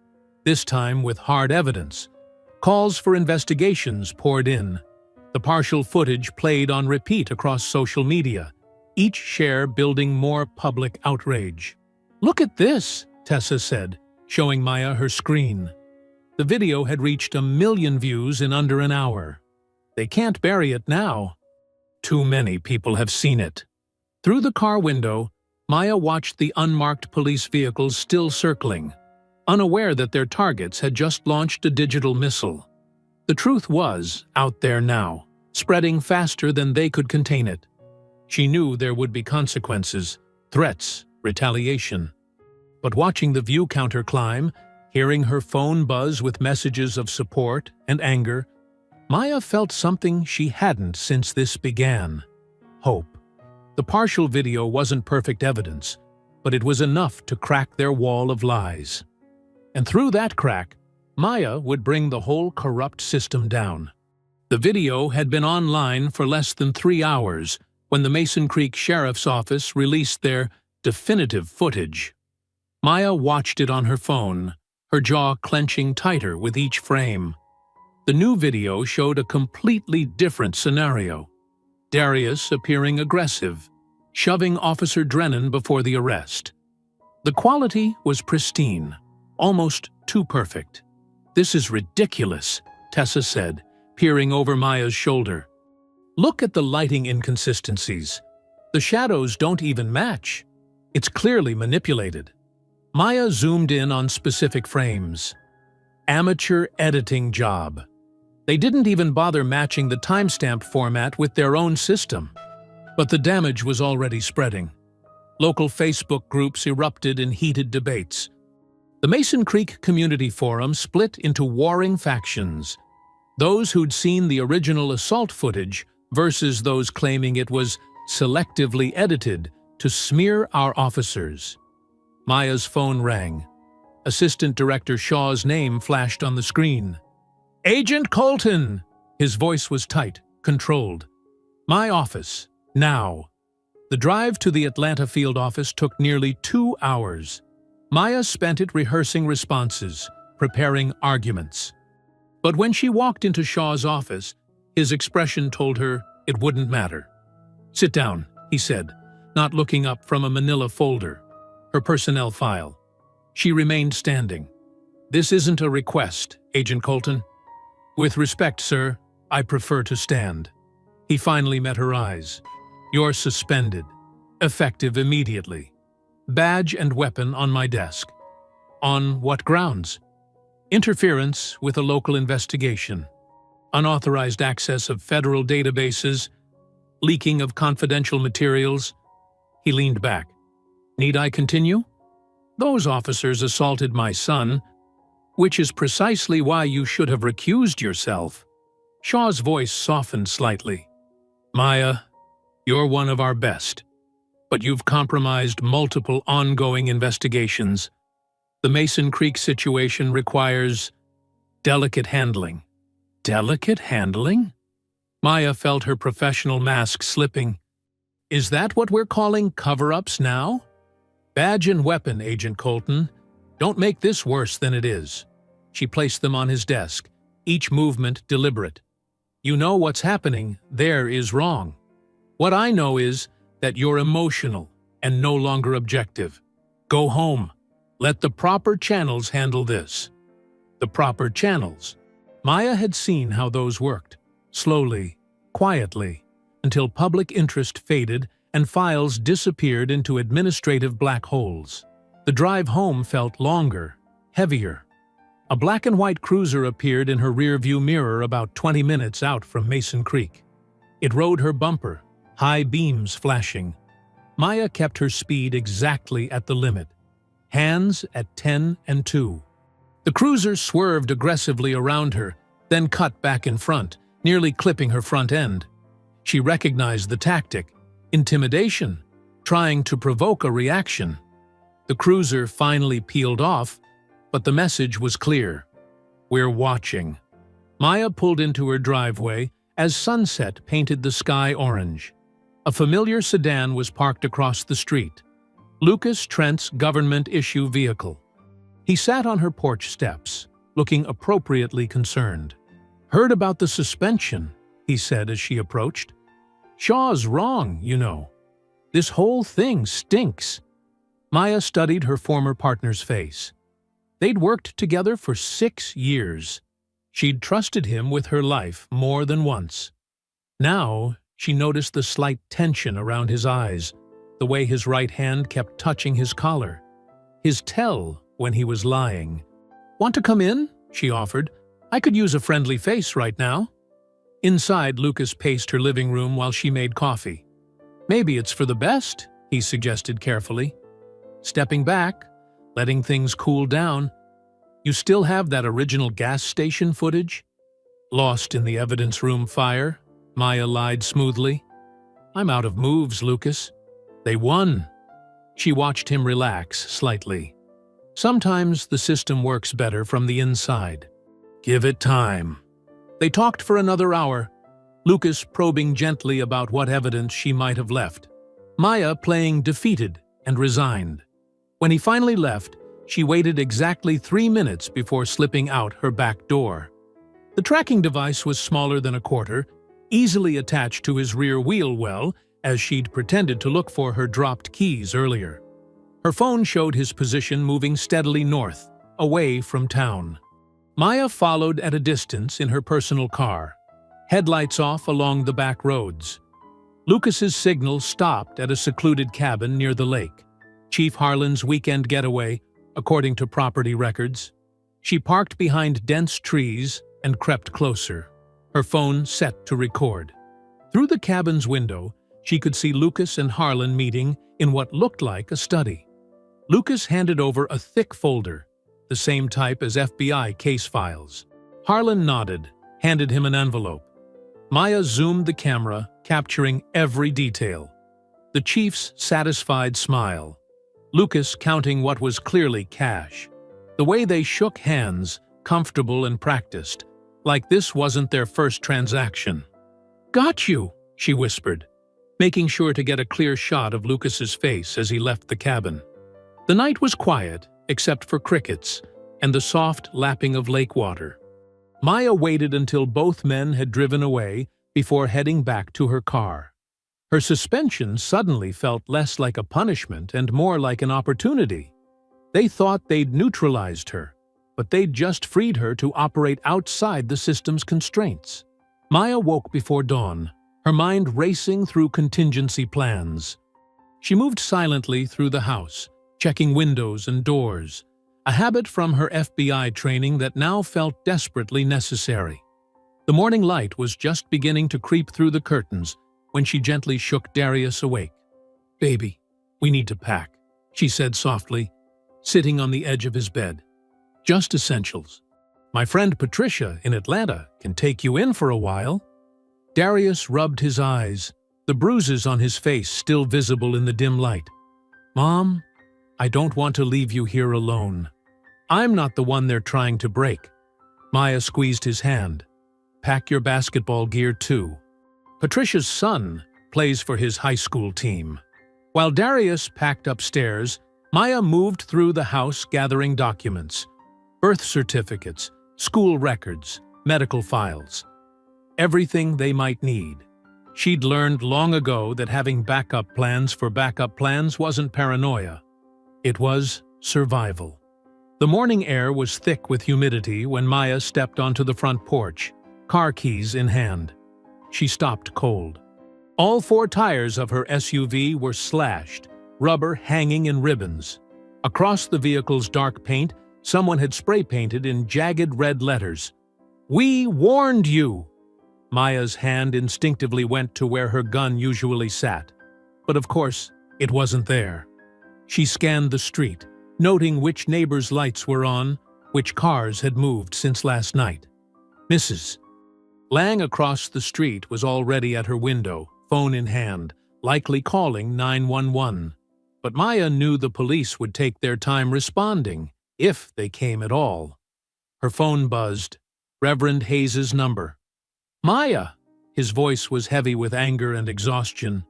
this time with hard evidence. Calls for investigations poured in. The partial footage played on repeat across social media, each share building more public outrage. "Look at this," Tessa said, showing Maya her screen. The video had reached 1 million views in under an hour. "They can't bury it now. Too many people have seen it." Through the car window, Maya watched the unmarked police vehicles still circling, unaware that their targets had just launched a digital missile. The truth was out there now, spreading faster than they could contain it. She knew there would be consequences, threats, retaliation. But watching the view counter climb, hearing her phone buzz with messages of support and anger, Maya felt something she hadn't since this began: hope. The partial video wasn't perfect evidence, but it was enough to crack their wall of lies. And through that crack, Maya would bring the whole corrupt system down. The video had been online for less than 3 hours when the Mason Creek Sheriff's Office released their definitive footage. Maya watched it on her phone, her jaw clenching tighter with each frame. The new video showed a completely different scenario. Darius appearing aggressive, shoving Officer Drennan before the arrest. The quality was pristine, almost too perfect. "This is ridiculous," Tessa said, peering over Maya's shoulder. "Look at the lighting inconsistencies. The shadows don't even match. It's clearly manipulated." Maya zoomed in on specific frames. Amateur editing job. They didn't even bother matching the timestamp format with their own system. But the damage was already spreading. Local Facebook groups erupted in heated debates. The Mason Creek Community Forum split into warring factions. Those who'd seen the original assault footage versus those claiming it was selectively edited to smear our officers. Maya's phone rang. Assistant Director Shaw's name flashed on the screen. "Agent Colton!" His voice was tight, controlled. "My office, now." The drive to the Atlanta field office took nearly 2 hours. Maya spent it rehearsing responses, preparing arguments. But when she walked into Shaw's office, his expression told her it wouldn't matter. "Sit down," he said, not looking up from a manila folder, her personnel file. She remained standing. "This isn't a request, Agent Colton." "With respect, sir, I prefer to stand." He finally met her eyes. "You're suspended. Effective immediately. Badge and weapon on my desk." "On what grounds?" "Interference with a local investigation. Unauthorized access of federal databases. Leaking of confidential materials." He leaned back. "Need I continue?" "Those officers assaulted my son, which is precisely why you should have recused yourself." Shaw's voice softened slightly. "Maya, you're one of our best, but you've compromised multiple ongoing investigations. The Mason Creek situation requires delicate handling." "Delicate handling?" Maya felt her professional mask slipping. "Is that what we're calling cover-ups now?" "Badge and weapon, Agent Colton. Don't make this worse than it is." She placed them on his desk, each movement deliberate. "You know what's happening there is wrong. What I know is that you're emotional and no longer objective. Go home. Let the proper channels handle this. The proper channels. Maya had seen how those worked, slowly, quietly, until public interest faded and files disappeared into administrative black holes. The drive home felt longer, heavier. A black and white cruiser appeared in her rearview mirror about 20 minutes out from Mason Creek. It rode her bumper, high beams flashing. Maya kept her speed exactly at the limit, hands at 10 and 2. The cruiser swerved aggressively around her, then cut back in front, nearly clipping her front end. She recognized the tactic, intimidation, trying to provoke a reaction. The cruiser finally peeled off, but the message was clear. We're watching. Maya pulled into her driveway as sunset painted the sky orange. A familiar sedan was parked across the street. Lucas Trent's government-issue vehicle. He sat on her porch steps, looking appropriately concerned. "Heard about the suspension," he said as she approached. "Shaw's wrong, you know. This whole thing stinks." Maya studied her former partner's face. They'd worked together for 6 years. She'd trusted him with her life more than once. Now, she noticed the slight tension around his eyes, the way his right hand kept touching his collar. His tell when he was lying. "Want to come in?" she offered. "I could use a friendly face right now." Inside, Lucas paced her living room while she made coffee. "Maybe it's for the best," he suggested carefully. Stepping back, letting things cool down. "You still have that original gas station footage?" "Lost in the evidence room fire," Maya lied smoothly. "I'm out of moves, Lucas. They won." She watched him relax slightly. Sometimes the system works better from the inside. Give it time. They talked for another hour, Lucas probing gently about what evidence she might have left. Maya playing defeated and resigned. When he finally left, she waited exactly 3 minutes before slipping out her back door. The tracking device was smaller than a quarter, easily attached to his rear wheel well, as she'd pretended to look for her dropped keys earlier. Her phone showed his position moving steadily north, away from town. Maya followed at a distance in her personal car, headlights off along the back roads. Lucas's signal stopped at a secluded cabin near the lake. Chief Harlan's weekend getaway, according to property records. She parked behind dense trees and crept closer, her phone set to record. Through the cabin's window, she could see Lucas and Harlan meeting in what looked like a study. Lucas handed over a thick folder, the same type as FBI case files. Harlan nodded, handed him an envelope. Maya zoomed the camera, capturing every detail. The chief's satisfied smile. Lucas counting what was clearly cash. The way they shook hands, comfortable and practiced, like this wasn't their first transaction. "Got you," she whispered, making sure to get a clear shot of Lucas's face as he left the cabin. The night was quiet, except for crickets and the soft lapping of lake water. Maya waited until both men had driven away before heading back to her car. Her suspension suddenly felt less like a punishment and more like an opportunity. They thought they'd neutralized her, but they'd just freed her to operate outside the system's constraints. Maya woke before dawn, her mind racing through contingency plans. She moved silently through the house, checking windows and doors, a habit from her FBI training that now felt desperately necessary. The morning light was just beginning to creep through the curtains when she gently shook Darius awake. "Baby, we need to pack," she said softly, sitting on the edge of his bed. "Just essentials. My friend Patricia in Atlanta can take you in for a while." Darius rubbed his eyes, the bruises on his face still visible in the dim light. "Mom, I don't want to leave you here alone. I'm not the one they're trying to break." Maya squeezed his hand. "Pack your basketball gear too." Patricia's son plays for his high school team. While Darius packed upstairs, Maya moved through the house gathering documents, birth certificates, school records, medical files, everything they might need. She'd learned long ago that having backup plans for backup plans wasn't paranoia. It was survival. The morning air was thick with humidity when Maya stepped onto the front porch, car keys in hand. She stopped cold. All 4 tires of her SUV were slashed, rubber hanging in ribbons. Across the vehicle's dark paint, someone had spray-painted in jagged red letters, "We warned you!" Maya's hand instinctively went to where her gun usually sat. But of course, it wasn't there. She scanned the street, noting which neighbors' lights were on, which cars had moved since last night. Mrs. Lang across the street was already at her window, phone in hand, likely calling 911. But Maya knew the police would take their time responding, if they came at all. Her phone buzzed. Reverend Hayes's number. "Maya!" His voice was heavy with anger and exhaustion.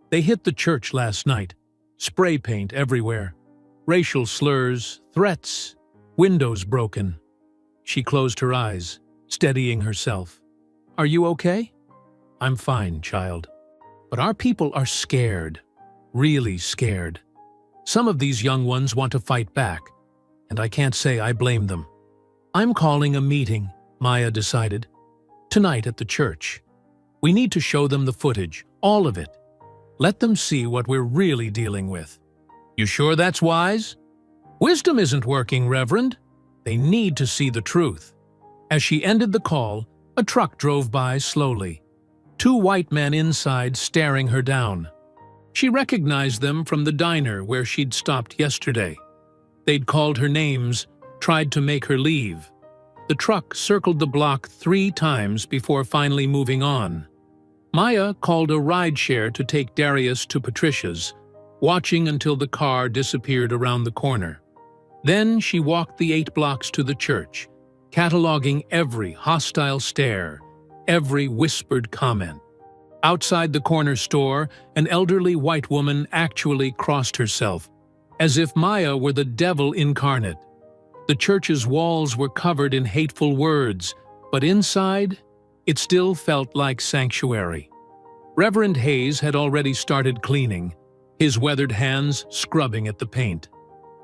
"They hit the church last night. Spray paint everywhere. Racial slurs, threats, windows broken." She closed her eyes, steadying herself. "Are you okay?" "I'm fine, child. But our people are scared. Really scared. Some of these young ones want to fight back, and I can't say I blame them." "I'm calling a meeting," Maya decided. "Tonight at the church. We need to show them the footage, all of it. Let them see what we're really dealing with." "You sure that's wise?" "Wisdom isn't working, Reverend. They need to see the truth." As she ended the call, a truck drove by slowly. 2 white men inside staring her down. She recognized them from the diner where she'd stopped yesterday. They'd called her names, tried to make her leave. The truck circled the block 3 times before finally moving on. Maya called a rideshare to take Darius to Patricia's, watching until the car disappeared around the corner. Then she walked the 8 blocks to the church, cataloging every hostile stare, every whispered comment. Outside the corner store, an elderly white woman actually crossed herself, as if Maya were the devil incarnate. The church's walls were covered in hateful words, but inside, it still felt like sanctuary. Reverend Hayes had already started cleaning, his weathered hands scrubbing at the paint.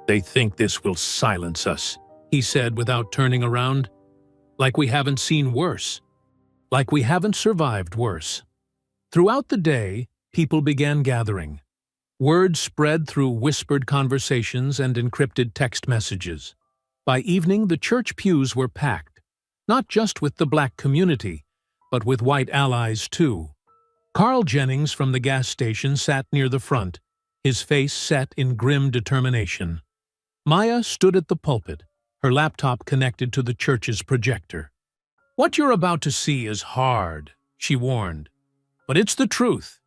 "They think this will silence us," he said without turning around. "Like we haven't seen worse. Like we haven't survived worse." Throughout the day, people began gathering. Word spread through whispered conversations and encrypted text messages. By evening, the church pews were packed, not just with the black community, but with white allies too. Carl Jennings from the gas station sat near the front, his face set in grim determination. Maya stood at the pulpit, her laptop connected to the church's projector. "What you're about to see is hard," she warned. "But it's the truth.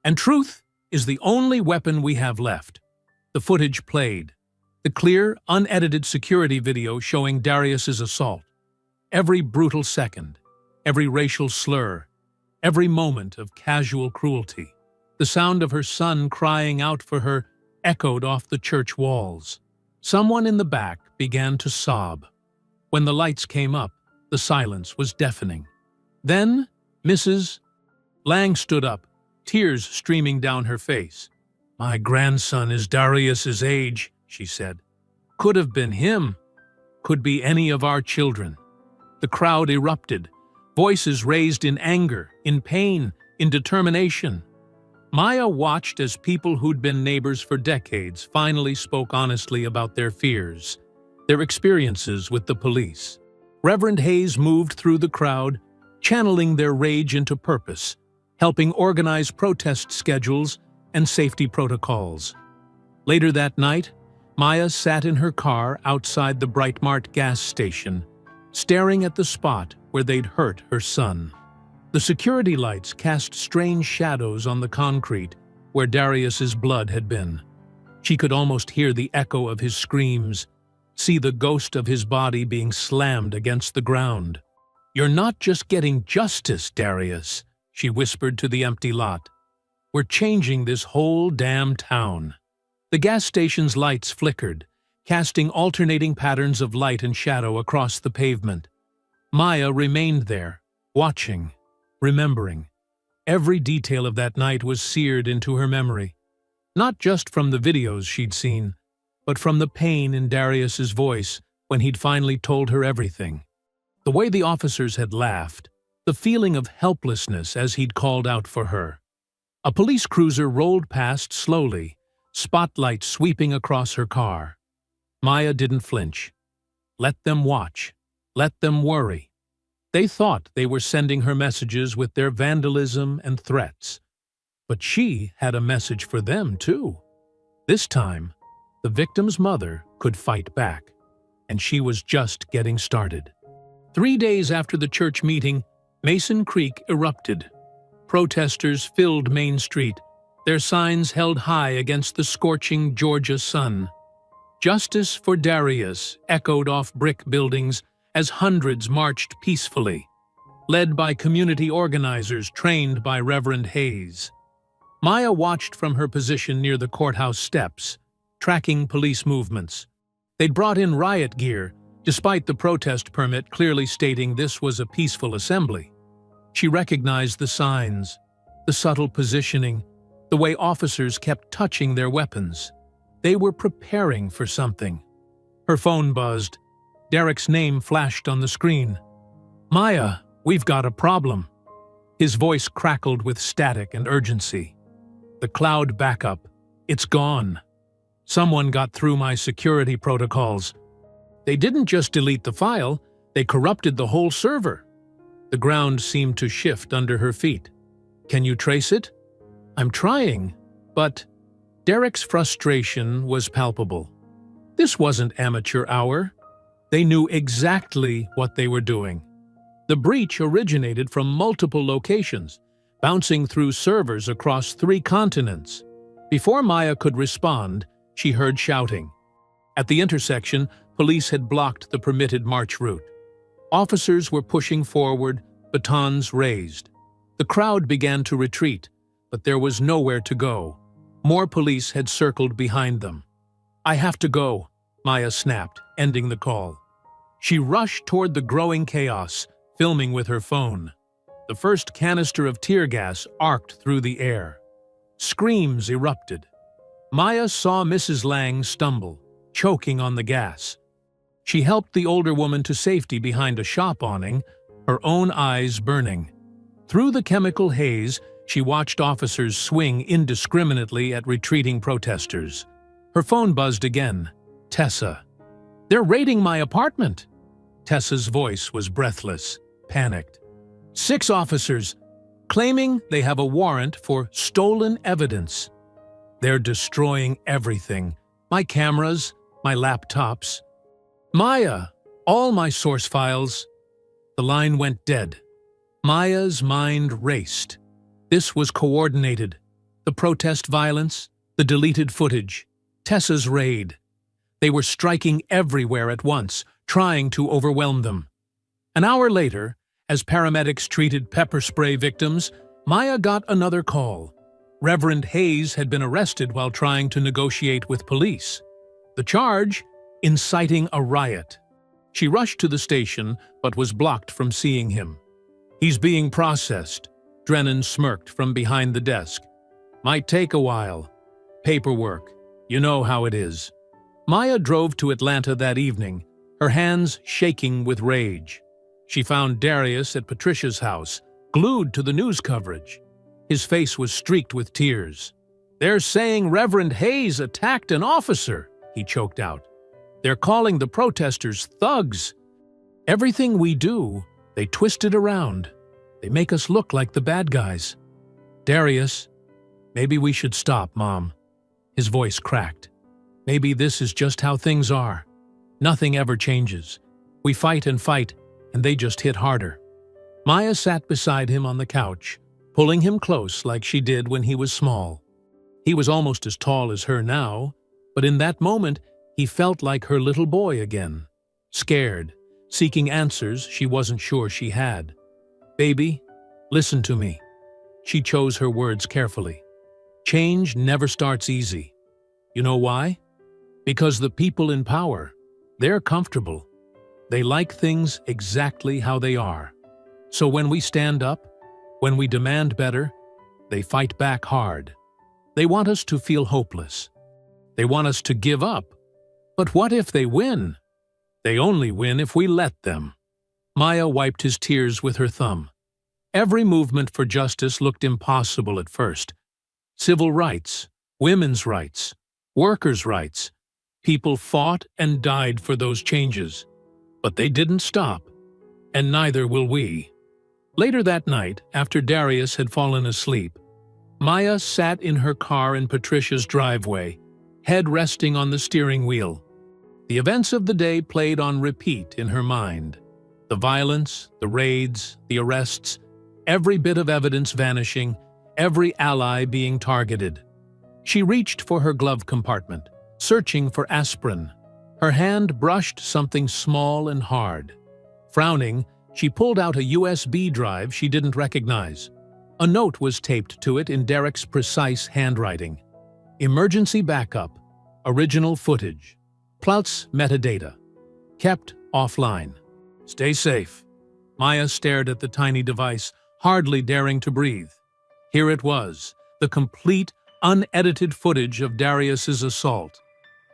And truth is the only weapon we have left." The footage played. The clear, unedited security video showing Darius's assault. Every brutal second, every racial slur, every moment of casual cruelty. The sound of her son crying out for her echoed off the church walls. Someone in the back began to sob. When the lights came up, the silence was deafening. Then, Mrs. Lang stood up, tears streaming down her face. "My grandson is Darius's age," she said. "Could have been him. Could be any of our children." The crowd erupted, voices raised in anger, in pain, in determination. Maya watched as people who'd been neighbors for decades finally spoke honestly about their fears, their experiences with the police. Reverend Hayes moved through the crowd, channeling their rage into purpose, helping organize protest schedules and safety protocols. Later that night, Maya sat in her car outside the Brightmart gas station, staring at the spot where they'd hurt her son. The security lights cast strange shadows on the concrete where Darius's blood had been. She could almost hear the echo of his screams, see the ghost of his body being slammed against the ground. "You're not just getting justice, Darius," she whispered to the empty lot. "We're changing this whole damn town." The gas station's lights flickered, casting alternating patterns of light and shadow across the pavement. Maya remained there, watching, remembering. Every detail of that night was seared into her memory, not just from the videos she'd seen, but from the pain in Darius's voice when he'd finally told her everything. The way the officers had laughed, the feeling of helplessness as he'd called out for her. A police cruiser rolled past slowly, spotlight sweeping across her car. Maya didn't flinch. Let them watch. Let them worry. They thought they were sending her messages with their vandalism and threats. But she had a message for them, too. This time, the victim's mother could fight back, and she was just getting started. 3 days after the church meeting, Mason Creek erupted. Protesters filled Main Street, their signs held high against the scorching Georgia sun. "Justice for Darius" echoed off brick buildings as hundreds marched peacefully, led by community organizers trained by Reverend Hayes. Maya watched from her position near the courthouse steps, tracking police movements. They'd brought in riot gear, despite the protest permit clearly stating this was a peaceful assembly. She recognized the signs, the subtle positioning, the way officers kept touching their weapons. They were preparing for something. Her phone buzzed. Derek's name flashed on the screen. "Maya, we've got a problem." His voice crackled with static and urgency. "The cloud backup. It's gone. Someone got through my security protocols. They didn't just delete the file, they corrupted the whole server." The ground seemed to shift under her feet. "Can you trace it?" "I'm trying, but..." Derek's frustration was palpable. This wasn't amateur hour. They knew exactly what they were doing. The breach originated from multiple locations, bouncing through servers across 3 continents. Before Maya could respond, she heard shouting. At the intersection, police had blocked the permitted march route. Officers were pushing forward, batons raised. The crowd began to retreat, but there was nowhere to go. More police had circled behind them. "I have to go," Maya snapped, ending the call. She rushed toward the growing chaos, filming with her phone. The first canister of tear gas arced through the air. Screams erupted. Maya saw Mrs. Lang stumble, choking on the gas. She helped the older woman to safety behind a shop awning, her own eyes burning. Through the chemical haze, she watched officers swing indiscriminately at retreating protesters. Her phone buzzed again. "Tessa." "They're raiding my apartment." Tessa's voice was breathless, panicked. 6 officers, claiming they have a warrant for stolen evidence. "They're destroying everything. My cameras, my laptops. Maya, all my source files." The line went dead. Maya's mind raced. This was coordinated. The protest violence, the deleted footage, Tessa's raid. They were striking everywhere at once, trying to overwhelm them. An hour later, as paramedics treated pepper spray victims, Maya got another call. Reverend Hayes had been arrested while trying to negotiate with police. The charge? Inciting a riot. She rushed to the station, but was blocked from seeing him. "He's being processed," Drennan smirked from behind the desk. "Might take a while. Paperwork. You know how it is." Maya drove to Atlanta that evening, her hands shaking with rage. She found Darius at Patricia's house, glued to the news coverage. His face was streaked with tears. "They're saying Reverend Hayes attacked an officer," he choked out. "They're calling the protesters thugs. Everything we do, they twist it around. They make us look like the bad guys." "Darius, maybe we should stop, Mom." His voice cracked. "Maybe this is just how things are. Nothing ever changes. We fight, and they just hit harder." Maya sat beside him on the couch, pulling him close like she did when he was small. He was almost as tall as her now, but in that moment, he felt like her little boy again. Scared, seeking answers she wasn't sure she had. "Baby, listen to me." She chose her words carefully. "Change never starts easy. You know why? Because the people in power, they're comfortable. They like things exactly how they are. So when we stand up, when we demand better, They fight back hard. They want us to feel hopeless. They want us to give up. But what if they win? They only win if we let them. Maya wiped his tears with her thumb. Every movement for justice looked impossible at first. Civil rights, women's rights, workers' rights. People fought and died for those changes. But they didn't stop, and neither will we. Later that night, after Darius had fallen asleep, Maya sat in her car in Patricia's driveway, head resting on the steering wheel. The events of the day played on repeat in her mind. The violence, the raids, the arrests, every bit of evidence vanishing, every ally being targeted. She reached for her glove compartment, searching for aspirin. Her hand brushed something small and hard. Frowning, she pulled out a USB drive she didn't recognize. A note was taped to it in Derek's precise handwriting. Emergency backup, original footage, plus metadata. Kept offline. Stay safe. Maya stared at the tiny device, hardly daring to breathe. Here it was, the complete, unedited footage of Darius's assault.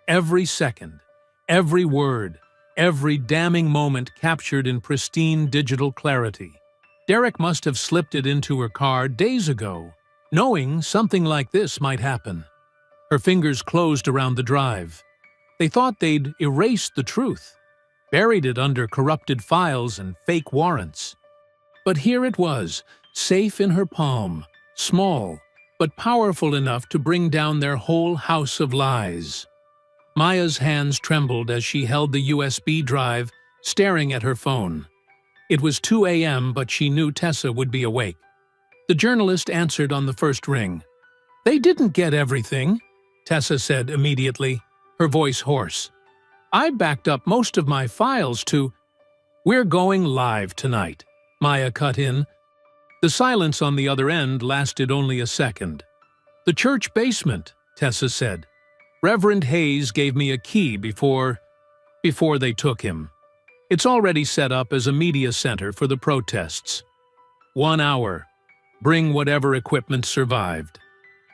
Every second, every word, every damning moment captured in pristine digital clarity. Derek must have slipped it into her car days ago, knowing something like this might happen. Her fingers closed around the drive. They thought they'd erased the truth, buried it under corrupted files and fake warrants. But here it was, safe in her palm, small, but powerful enough to bring down their whole house of lies. Maya's hands trembled as she held the USB drive, staring at her phone. It was 2 a.m., but she knew Tessa would be awake. The journalist answered on the first ring. "They didn't get everything," Tessa said immediately, her voice hoarse. "I backed up most of my files to—" "We're going live tonight," Maya cut in. The silence on the other end lasted only a second. "The church basement," Tessa said. "Reverend Hayes gave me a key before they took him. It's already set up as a media center for the protests. 1 hour. Bring whatever equipment survived."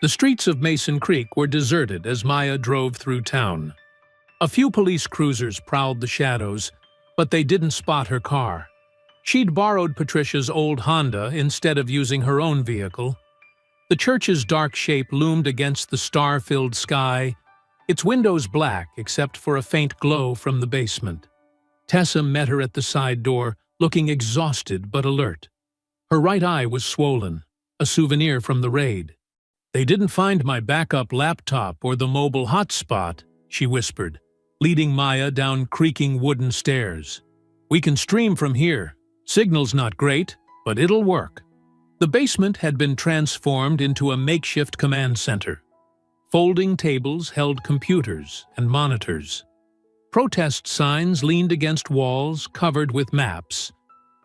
The streets of Mason Creek were deserted as Maya drove through town. A few police cruisers prowled the shadows, but they didn't spot her car. She'd borrowed Patricia's old Honda instead of using her own vehicle. The church's dark shape loomed against the star-filled sky, its windows black except for a faint glow from the basement. Tessa met her at the side door, looking exhausted but alert. Her right eye was swollen, a souvenir from the raid. "They didn't find my backup laptop or the mobile hotspot," she whispered, leading Maya down creaking wooden stairs. "We can stream from here. Signal's not great, but it'll work." The basement had been transformed into a makeshift command center. Folding tables held computers and monitors. Protest signs leaned against walls covered with maps,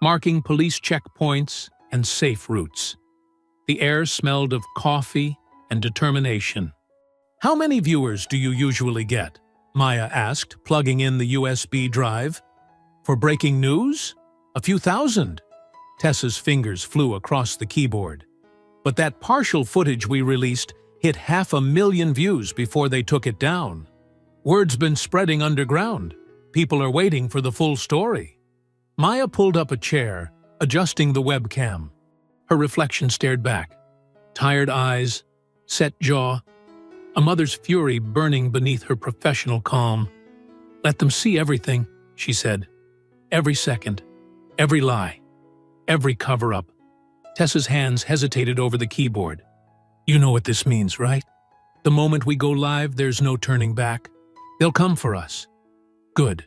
marking police checkpoints and safe routes. The air smelled of coffee and determination. "How many viewers do you usually get?" Maya asked, plugging in the USB drive. "For breaking news? A few thousand." Tessa's fingers flew across the keyboard. "But that partial footage we released hit 500,000 views before they took it down. Word's been spreading underground. People are waiting for the full story." Maya pulled up a chair, adjusting the webcam. Her reflection stared back. Tired eyes, set jaw, a mother's fury burning beneath her professional calm. "Let them see everything," she said. "Every second, every lie, every cover-up." Tessa's hands hesitated over the keyboard. "You know what this means, right? The moment we go live, there's no turning back. They'll come for us." "Good."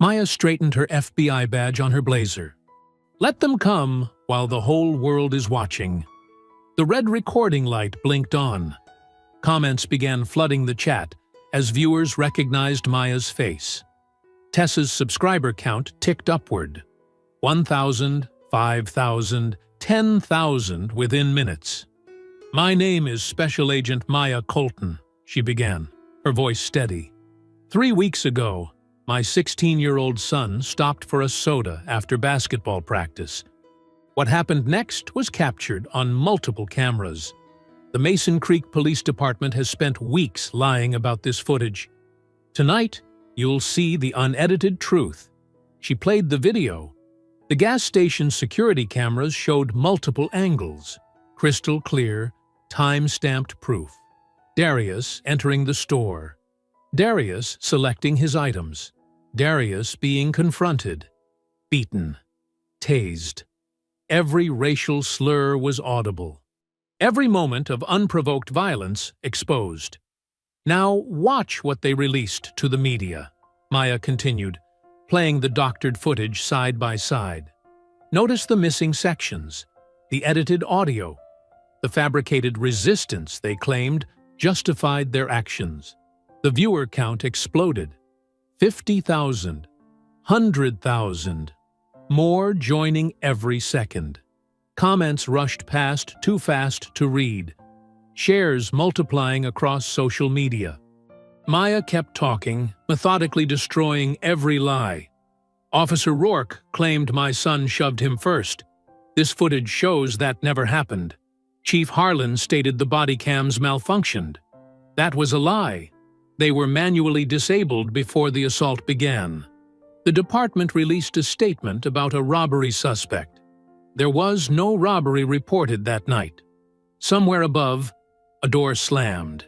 Maya straightened her FBI badge on her blazer. "Let them come while the whole world is watching." The red recording light blinked on. Comments began flooding the chat as viewers recognized Maya's face. Tessa's subscriber count ticked upward. 1,000, 5,000, 10,000 within minutes. "My name is Special Agent Maya Colton," she began, her voice steady. 3 weeks ago, my 16-year-old son stopped for a soda after basketball practice. What happened next was captured on multiple cameras. The Mason Creek Police Department has spent weeks lying about this footage. Tonight, you'll see the unedited truth. She played the video. The gas station security cameras showed multiple angles, crystal clear, time-stamped proof. Darius entering the store. Darius selecting his items. Darius being confronted, beaten, tased. Every racial slur was audible. Every moment of unprovoked violence exposed. Now watch what they released to the media, Maya continued, playing the doctored footage side by side. Notice the missing sections, the edited audio. The fabricated resistance they claimed justified their actions. The viewer count exploded. 50,000, 100,000, more joining every second. Comments rushed past too fast to read. Shares multiplying across social media. Maya kept talking, methodically destroying every lie. Officer Rourke claimed my son shoved him first. This footage shows that never happened. Chief Harlan stated the body cams malfunctioned. That was a lie. They were manually disabled before the assault began. The department released a statement about a robbery suspect. There was no robbery reported that night. Somewhere above, a door slammed.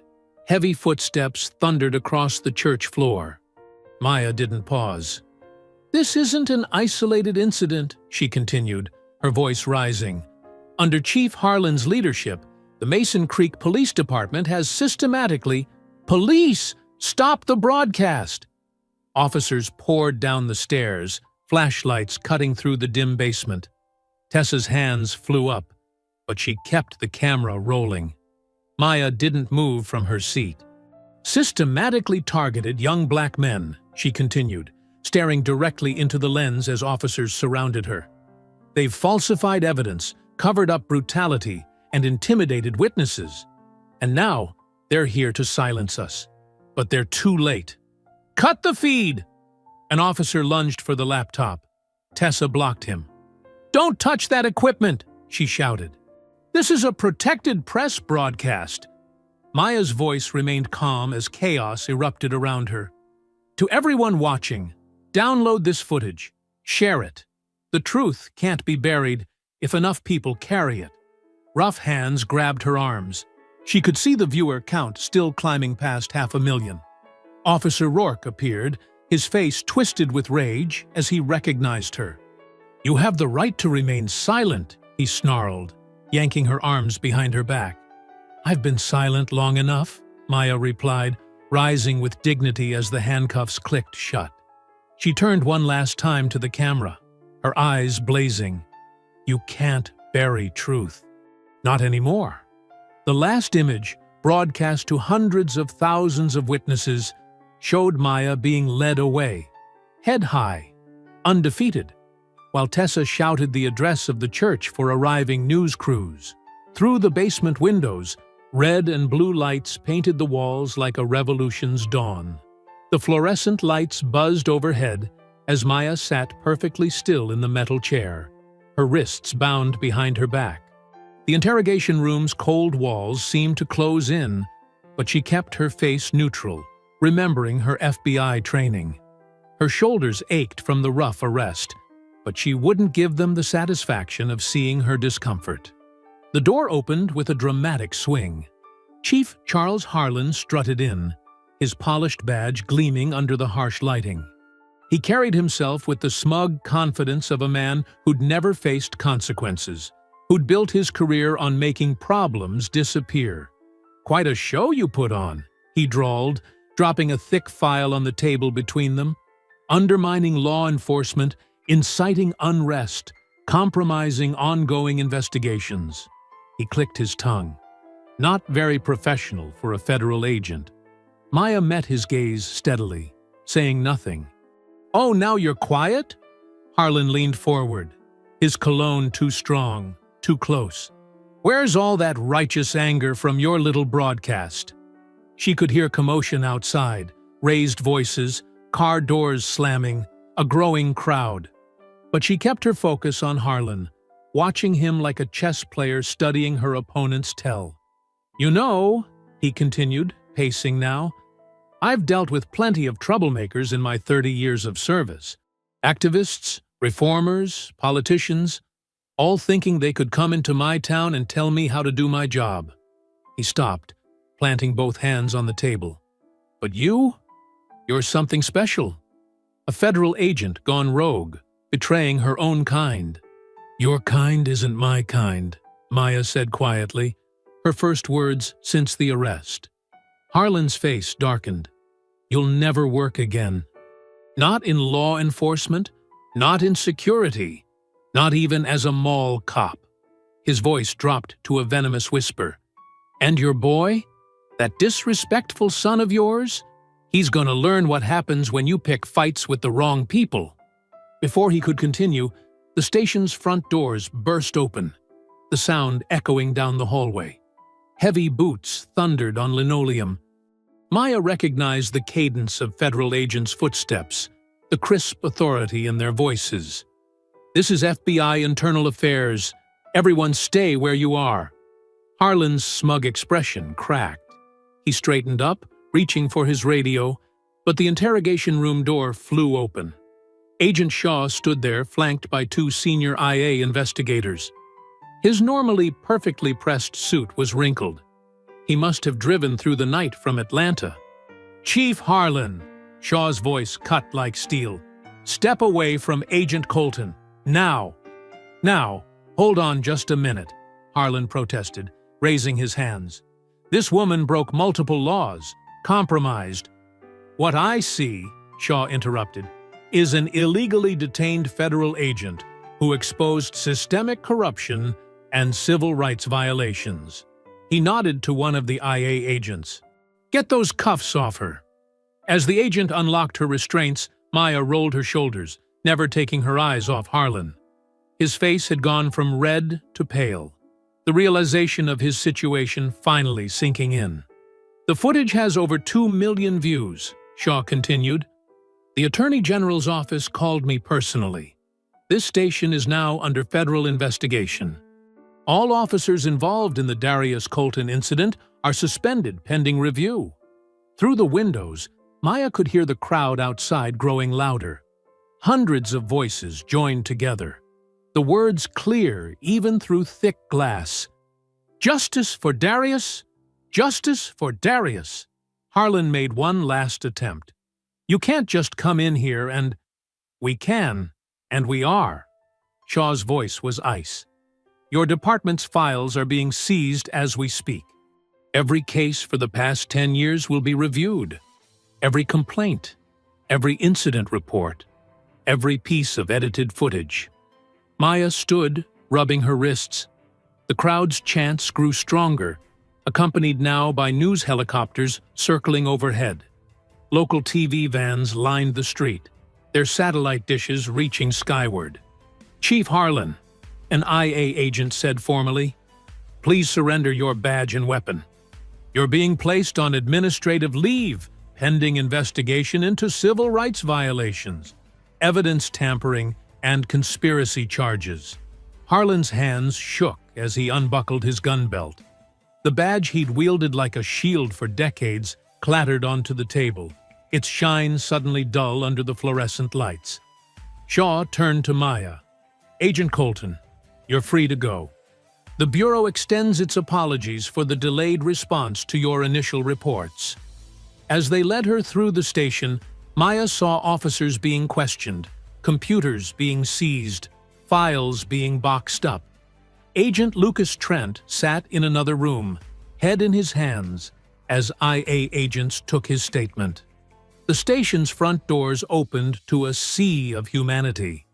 Heavy footsteps thundered across the church floor. Maya didn't pause. "This isn't an isolated incident," she continued, her voice rising. "Under Chief Harlan's leadership, the Mason Creek Police Department has systematically— Police! Stop the broadcast!" Officers poured down the stairs, flashlights cutting through the dim basement. Tessa's hands flew up, but she kept the camera rolling. Maya didn't move from her seat. "Systematically targeted young black men," she continued, staring directly into the lens as officers surrounded her. "They've falsified evidence, covered up brutality, and intimidated witnesses. And now, they're here to silence us. But they're too late. Cut the feed!" An officer lunged for the laptop. Tessa blocked him. "Don't touch that equipment!" she shouted. "This is a protected press broadcast." Maya's voice remained calm as chaos erupted around her. "To everyone watching, download this footage. Share it. The truth can't be buried if enough people carry it." Rough hands grabbed her arms. She could see the viewer count still climbing past 500,000. Officer Rourke appeared, his face twisted with rage as he recognized her. "You have the right to remain silent," he snarled, yanking her arms behind her back. "I've been silent long enough," Maya replied, rising with dignity as the handcuffs clicked shut. She turned one last time to the camera, her eyes blazing. "You can't bury truth. Not anymore." The last image, broadcast to hundreds of thousands of witnesses, showed Maya being led away, head high, undefeated, while Tessa shouted the address of the church for arriving news crews. Through the basement windows, red and blue lights painted the walls like a revolution's dawn. The fluorescent lights buzzed overhead as Maya sat perfectly still in the metal chair, her wrists bound behind her back. The interrogation room's cold walls seemed to close in, but she kept her face neutral, remembering her FBI training. Her shoulders ached from the rough arrest, but she wouldn't give them the satisfaction of seeing her discomfort. The door opened with a dramatic swing. Chief Charles Harlan strutted in, his polished badge gleaming under the harsh lighting. He carried himself with the smug confidence of a man who'd never faced consequences, who'd built his career on making problems disappear. "Quite a show you put on," he drawled, dropping a thick file on the table between them. "Undermining law enforcement, inciting unrest, compromising ongoing investigations." He clicked his tongue. Not very professional for a federal agent. Maya met his gaze steadily, saying nothing. "Oh, now you're quiet?" Harlan leaned forward, his cologne too strong, too close. "Where's all that righteous anger from your little broadcast?" She could hear commotion outside, raised voices, car doors slamming, a growing crowd. But she kept her focus on Harlan, watching him like a chess player studying her opponent's tell. "You know," he continued, pacing now, "I've dealt with plenty of troublemakers in my 30 years of service. Activists, reformers, politicians, all thinking they could come into my town and tell me how to do my job." He stopped, planting both hands on the table. "But you're something special. A federal agent gone rogue, betraying her own kind." "Your kind isn't my kind," Maya said quietly, her first words since the arrest. Harlan's face darkened. "You'll never work again. Not in law enforcement, not in security, not even as a mall cop." His voice dropped to a venomous whisper. "And your boy? That disrespectful son of yours? He's gonna learn what happens when you pick fights with the wrong people." Before he could continue, the station's front doors burst open, the sound echoing down the hallway. Heavy boots thundered on linoleum. Maya recognized the cadence of federal agents' footsteps, the crisp authority in their voices. "This is FBI Internal Affairs. Everyone stay where you are." Harlan's smug expression cracked. He straightened up, reaching for his radio, but the interrogation room door flew open. Agent Shaw stood there, flanked by two senior IA investigators. His normally perfectly pressed suit was wrinkled. He must have driven through the night from Atlanta. "Chief Harlan," Shaw's voice cut like steel, "step away from Agent Colton. Now." "Now, hold on just a minute," Harlan protested, raising his hands. "This woman broke multiple laws, compromised." "What I see," Shaw interrupted, "is an illegally detained federal agent who exposed systemic corruption and civil rights violations." He nodded to one of the IA agents. "Get those cuffs off her." As the agent unlocked her restraints, Maya rolled her shoulders, never taking her eyes off Harlan. His face had gone from red to pale, the realization of his situation finally sinking in. "The footage has over 2 million views," Shaw continued. "The Attorney General's office called me personally. This station is now under federal investigation. All officers involved in the Darius Colton incident are suspended pending review." Through the windows, Maya could hear the crowd outside growing louder. Hundreds of voices joined together, the words clear even through thick glass. "Justice for Darius! Justice for Darius!" Harlan made one last attempt. "You can't just come in here and—" "We can, and we are." Shaw's voice was ice. "Your department's files are being seized as we speak. Every case for the past 10 years will be reviewed. Every complaint, every incident report, every piece of edited footage." Maya stood, rubbing her wrists. The crowd's chants grew stronger, accompanied now by news helicopters circling overhead. Local TV vans lined the street, their satellite dishes reaching skyward. "Chief Harlan," an IA agent said formally, "please surrender your badge and weapon. You're being placed on administrative leave, pending investigation into civil rights violations, evidence tampering, and conspiracy charges." Harlan's hands shook as he unbuckled his gun belt. The badge he'd wielded like a shield for decades clattered onto the table, its shine suddenly dull under the fluorescent lights. Shaw turned to Maya. "Agent Colton, you're free to go. The Bureau extends its apologies for the delayed response to your initial reports." As they led her through the station, Maya saw officers being questioned, computers being seized, files being boxed up. Agent Lucas Trent sat in another room, head in his hands, as IA agents took his statement. The station's front doors opened to a sea of humanity.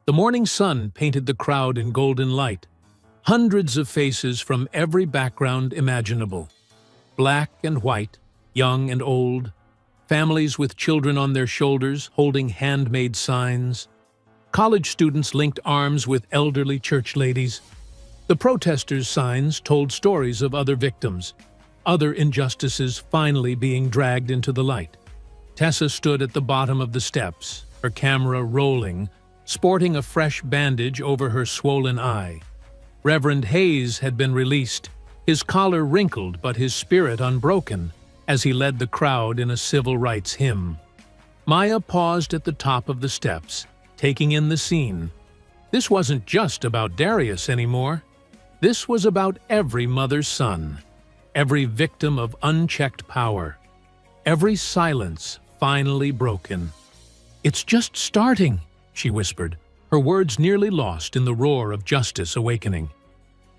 The morning sun painted the crowd in golden light. Hundreds of faces from every background imaginable. Black and white, young and old, families with children on their shoulders holding handmade signs. College students linked arms with elderly church ladies. The protesters' signs told stories of other victims, other injustices finally being dragged into the light. Tessa stood at the bottom of the steps, her camera rolling, sporting a fresh bandage over her swollen eye. Reverend Hayes had been released, his collar wrinkled but his spirit unbroken, as he led the crowd in a civil rights hymn. Maya paused at the top of the steps, taking in the scene. This wasn't just about Darius anymore. This was about every mother's son, every victim of unchecked power, every silence finally broken. "It's just starting," she whispered, her words nearly lost in the roar of justice awakening.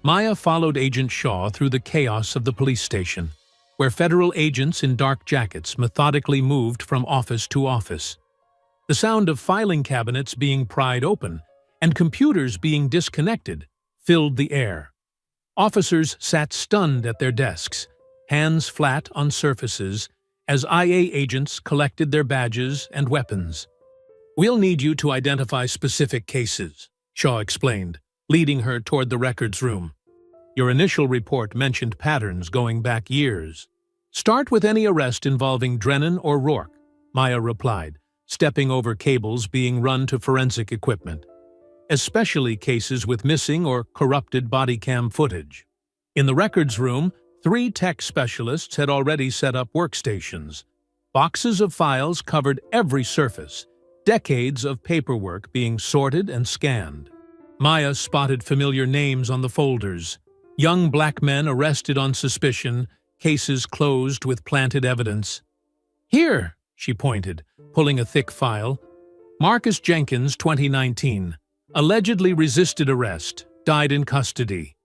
Maya followed Agent Shaw through the chaos of the police station, where federal agents in dark jackets methodically moved from office to office. The sound of filing cabinets being pried open and computers being disconnected filled the air. Officers sat stunned at their desks, hands flat on surfaces, as IA agents collected their badges and weapons. "We'll need you to identify specific cases," Shaw explained, leading her toward the records room. "Your initial report mentioned patterns going back years. Start with any arrest involving Drennan or Rourke," Maya replied, stepping over cables being run to forensic equipment, especially cases with missing or corrupted body cam footage. In the records room, 3 tech specialists had already set up workstations. Boxes of files covered every surface, decades of paperwork being sorted and scanned. Maya spotted familiar names on the folders. Young black men arrested on suspicion, cases closed with planted evidence. "Here," she pointed, pulling a thick file. "Marcus Jenkins, 2019. Allegedly resisted arrest, died in custody.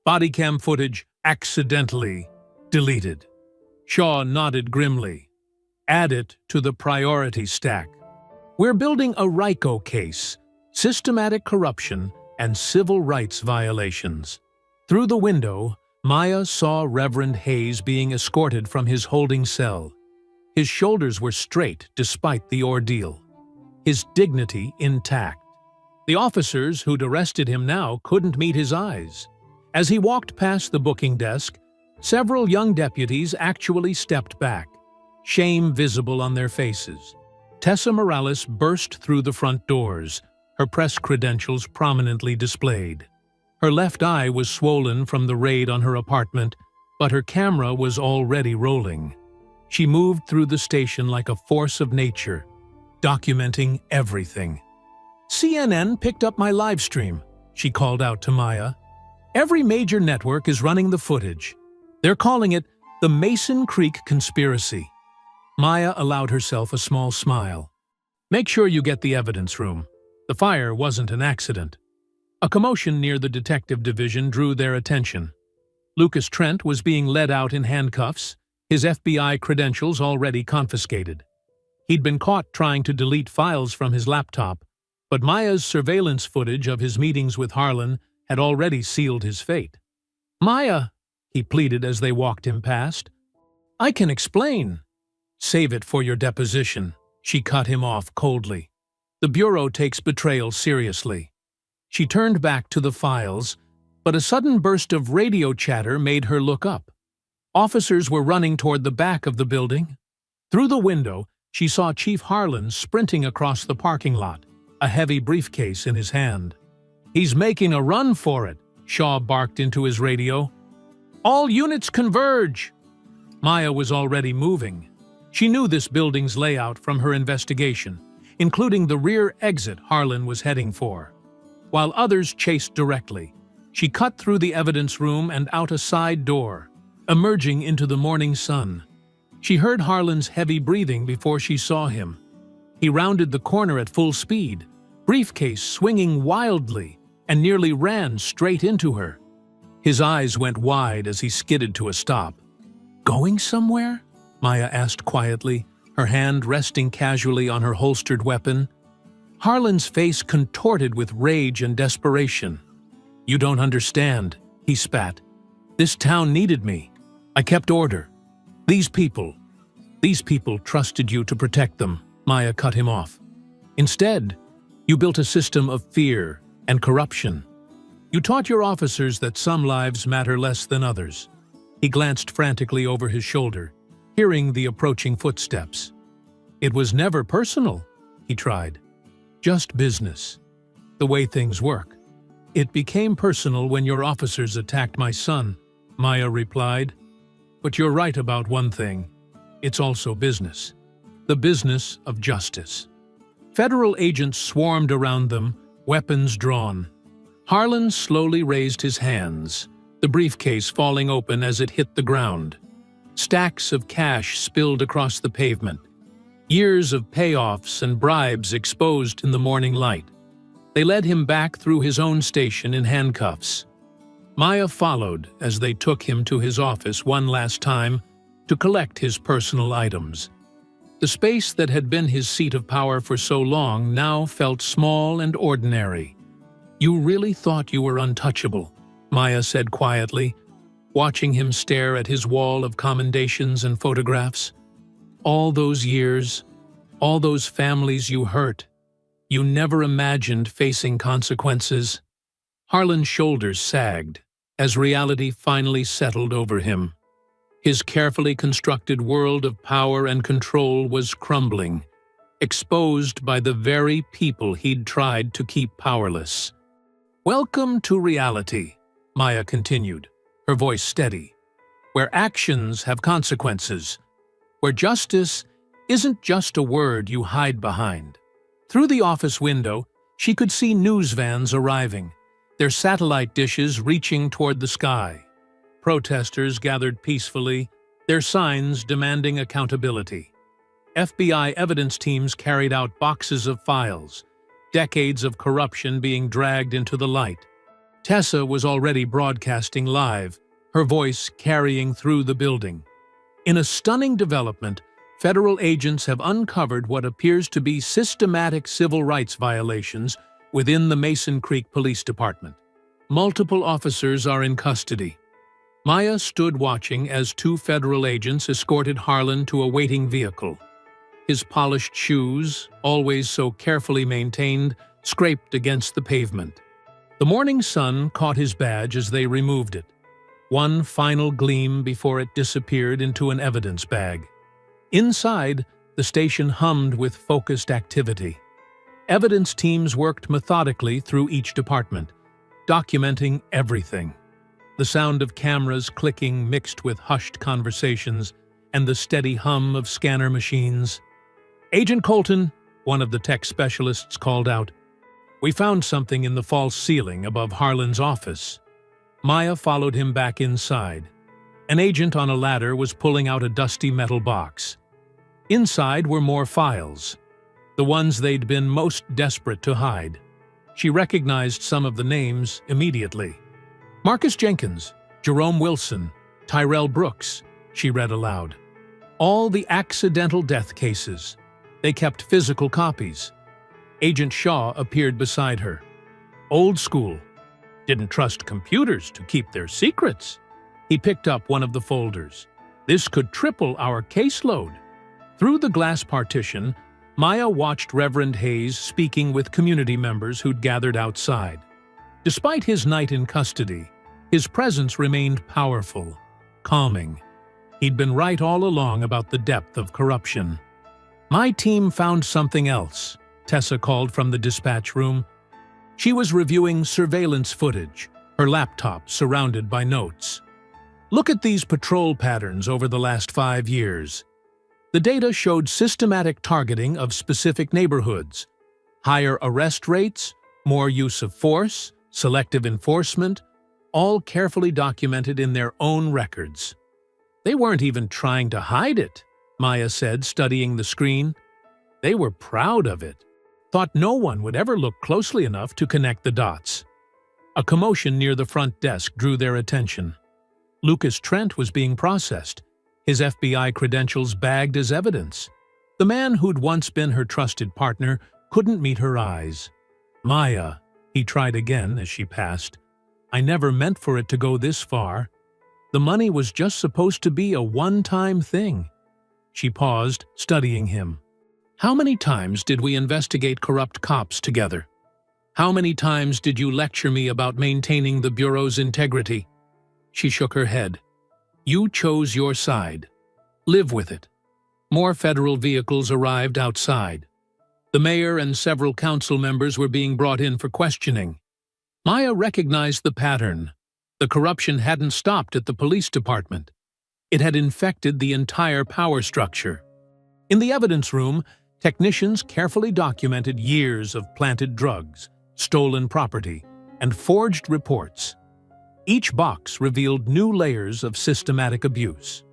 Body cam footage accidentally deleted." Shaw nodded grimly. "Add it to the priority stack. We're building a RICO case, systematic corruption and civil rights violations." Through the window, Maya saw Reverend Hayes being escorted from his holding cell. His shoulders were straight despite the ordeal, his dignity intact. The officers who'd arrested him now couldn't meet his eyes. As he walked past the booking desk, several young deputies actually stepped back, shame visible on their faces. Tessa Morales burst through the front doors, her press credentials prominently displayed. Her left eye was swollen from the raid on her apartment, but her camera was already rolling. She moved through the station like a force of nature, documenting everything. "CNN picked up my live stream," she called out to Maya. "Every major network is running the footage. They're calling it the Mason Creek Conspiracy." Maya allowed herself a small smile. "Make sure you get the evidence room. The fire wasn't an accident." A commotion near the detective division drew their attention. Lucas Trent was being led out in handcuffs, his FBI credentials already confiscated. He'd been caught trying to delete files from his laptop, but Maya's surveillance footage of his meetings with Harlan had already sealed his fate. "Maya," he pleaded as they walked him past, "I can explain." "Save it for your deposition," she cut him off coldly. "The Bureau takes betrayal seriously." She turned back to the files, but a sudden burst of radio chatter made her look up. Officers were running toward the back of the building. Through the window, she saw Chief Harlan sprinting across the parking lot, a heavy briefcase in his hand. "He's making a run for it," Shaw barked into his radio. "All units converge!" Maya was already moving. She knew this building's layout from her investigation, including the rear exit Harlan was heading for. While others chased directly, she cut through the evidence room and out a side door, emerging into the morning sun. She heard Harlan's heavy breathing before she saw him. He rounded the corner at full speed, briefcase swinging wildly, and nearly ran straight into her. His eyes went wide as he skidded to a stop. "Going somewhere?" Maya asked quietly, her hand resting casually on her holstered weapon. Harlan's face contorted with rage and desperation. "You don't understand," he spat. "This town needed me. I kept order. These people trusted you to protect them," Maya cut him off. "Instead, you built a system of fear and corruption. You taught your officers that some lives matter less than others." He glanced frantically over his shoulder, hearing the approaching footsteps. "It was never personal," he tried. "Just business." the way things work. It became personal when your officers attacked my son, Maya replied. But you're right about one thing. It's also business. The business of justice. Federal agents swarmed around them, weapons drawn. Harlan slowly raised his hands, the briefcase falling open as it hit the ground. Stacks of cash spilled across the pavement. Years of payoffs and bribes exposed in the morning light. They led him back through his own station in handcuffs. Maya followed as they took him to his office one last time to collect his personal items. The space that had been his seat of power for so long now felt small and ordinary. "You really thought you were untouchable," Maya said quietly, watching him stare at his wall of commendations and photographs. "All those years, all those families you hurt. You never imagined facing consequences." Harlan's shoulders sagged as reality finally settled over him. His carefully constructed world of power and control was crumbling, exposed by the very people he'd tried to keep powerless. "Welcome to reality," Maya continued, her voice steady, "where actions have consequences, where justice isn't just a word you hide behind." Through the office window, she could see news vans arriving, their satellite dishes reaching toward the sky. Protesters gathered peacefully, their signs demanding accountability. FBI evidence teams carried out boxes of files, decades of corruption being dragged into the light. Tessa was already broadcasting live, her voice carrying through the building. In a stunning development, federal agents have uncovered what appears to be systematic civil rights violations within the Mason Creek Police Department. Multiple officers are in custody. Maya stood watching as 2 federal agents escorted Harlan to a waiting vehicle. His polished shoes, always so carefully maintained, scraped against the pavement. The morning sun caught his badge as they removed it, one final gleam before it disappeared into an evidence bag. Inside, the station hummed with focused activity. Evidence teams worked methodically through each department, documenting everything. The sound of cameras clicking mixed with hushed conversations and the steady hum of scanner machines. "Agent Colton," one of the tech specialists called out, "we found something in the false ceiling above Harlan's office." Maya followed him back inside. An agent on a ladder was pulling out a dusty metal box. Inside were more files, the ones they'd been most desperate to hide. She recognized some of the names immediately. "Marcus Jenkins, Jerome Wilson, Tyrell Brooks," she read aloud. "All the accidental death cases. They kept physical copies." Agent Shaw appeared beside her. "Old school. Didn't trust computers to keep their secrets." He picked up one of the folders. "This could triple our caseload." Through the glass partition, Maya watched Reverend Hayes speaking with community members who'd gathered outside. Despite his night in custody, his presence remained powerful, calming. He'd been right all along about the depth of corruption. "My team found something else," Tessa called from the dispatch room. She was reviewing surveillance footage, her laptop surrounded by notes. "Look at these patrol patterns over the last 5 years." The data showed systematic targeting of specific neighborhoods, higher arrest rates, more use of force, selective enforcement, all carefully documented in their own records. "They weren't even trying to hide it," Maya said, studying the screen. "They were proud of it. Thought no one would ever look closely enough to connect the dots." A commotion near the front desk drew their attention. Lucas Trent was being processed, his FBI credentials bagged as evidence. The man who'd once been her trusted partner couldn't meet her eyes. "Maya," he tried again as she passed, "I never meant for it to go this far. The money was just supposed to be a one-time thing." She paused, studying him. "How many times did we investigate corrupt cops together? How many times did you lecture me about maintaining the Bureau's integrity?" She shook her head. "You chose your side. Live with it." More federal vehicles arrived outside. The mayor and several council members were being brought in for questioning. Maya recognized the pattern. The corruption hadn't stopped at the police department. It had infected the entire power structure. In the evidence room, technicians carefully documented years of planted drugs, stolen property, and forged reports. Each box revealed new layers of systematic abuse.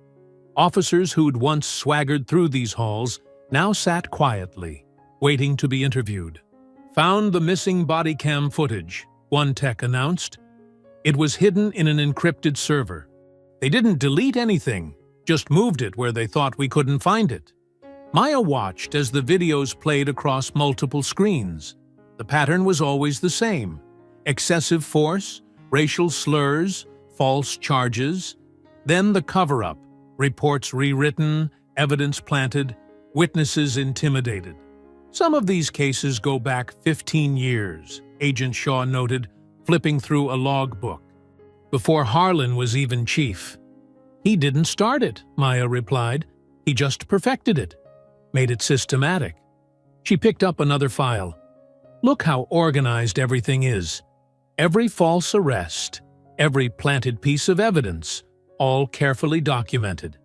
Officers who'd once swaggered through these halls now sat quietly, waiting to be interviewed. "Found the missing body cam footage," one tech announced. It was hidden in an encrypted server. They didn't delete anything, just moved it where they thought we couldn't find it. Maya watched as the videos played across multiple screens. The pattern was always the same: excessive force, racial slurs, false charges. Then the cover-up, reports rewritten, evidence planted, witnesses intimidated. Some of these cases go back 15 years, Agent Shaw noted, flipping through a logbook. Before Harlan was even chief. "He didn't start it," Maya replied. "He just perfected it, made it systematic." She picked up another file. "Look how organized everything is. Every false arrest, every planted piece of evidence, all carefully documented."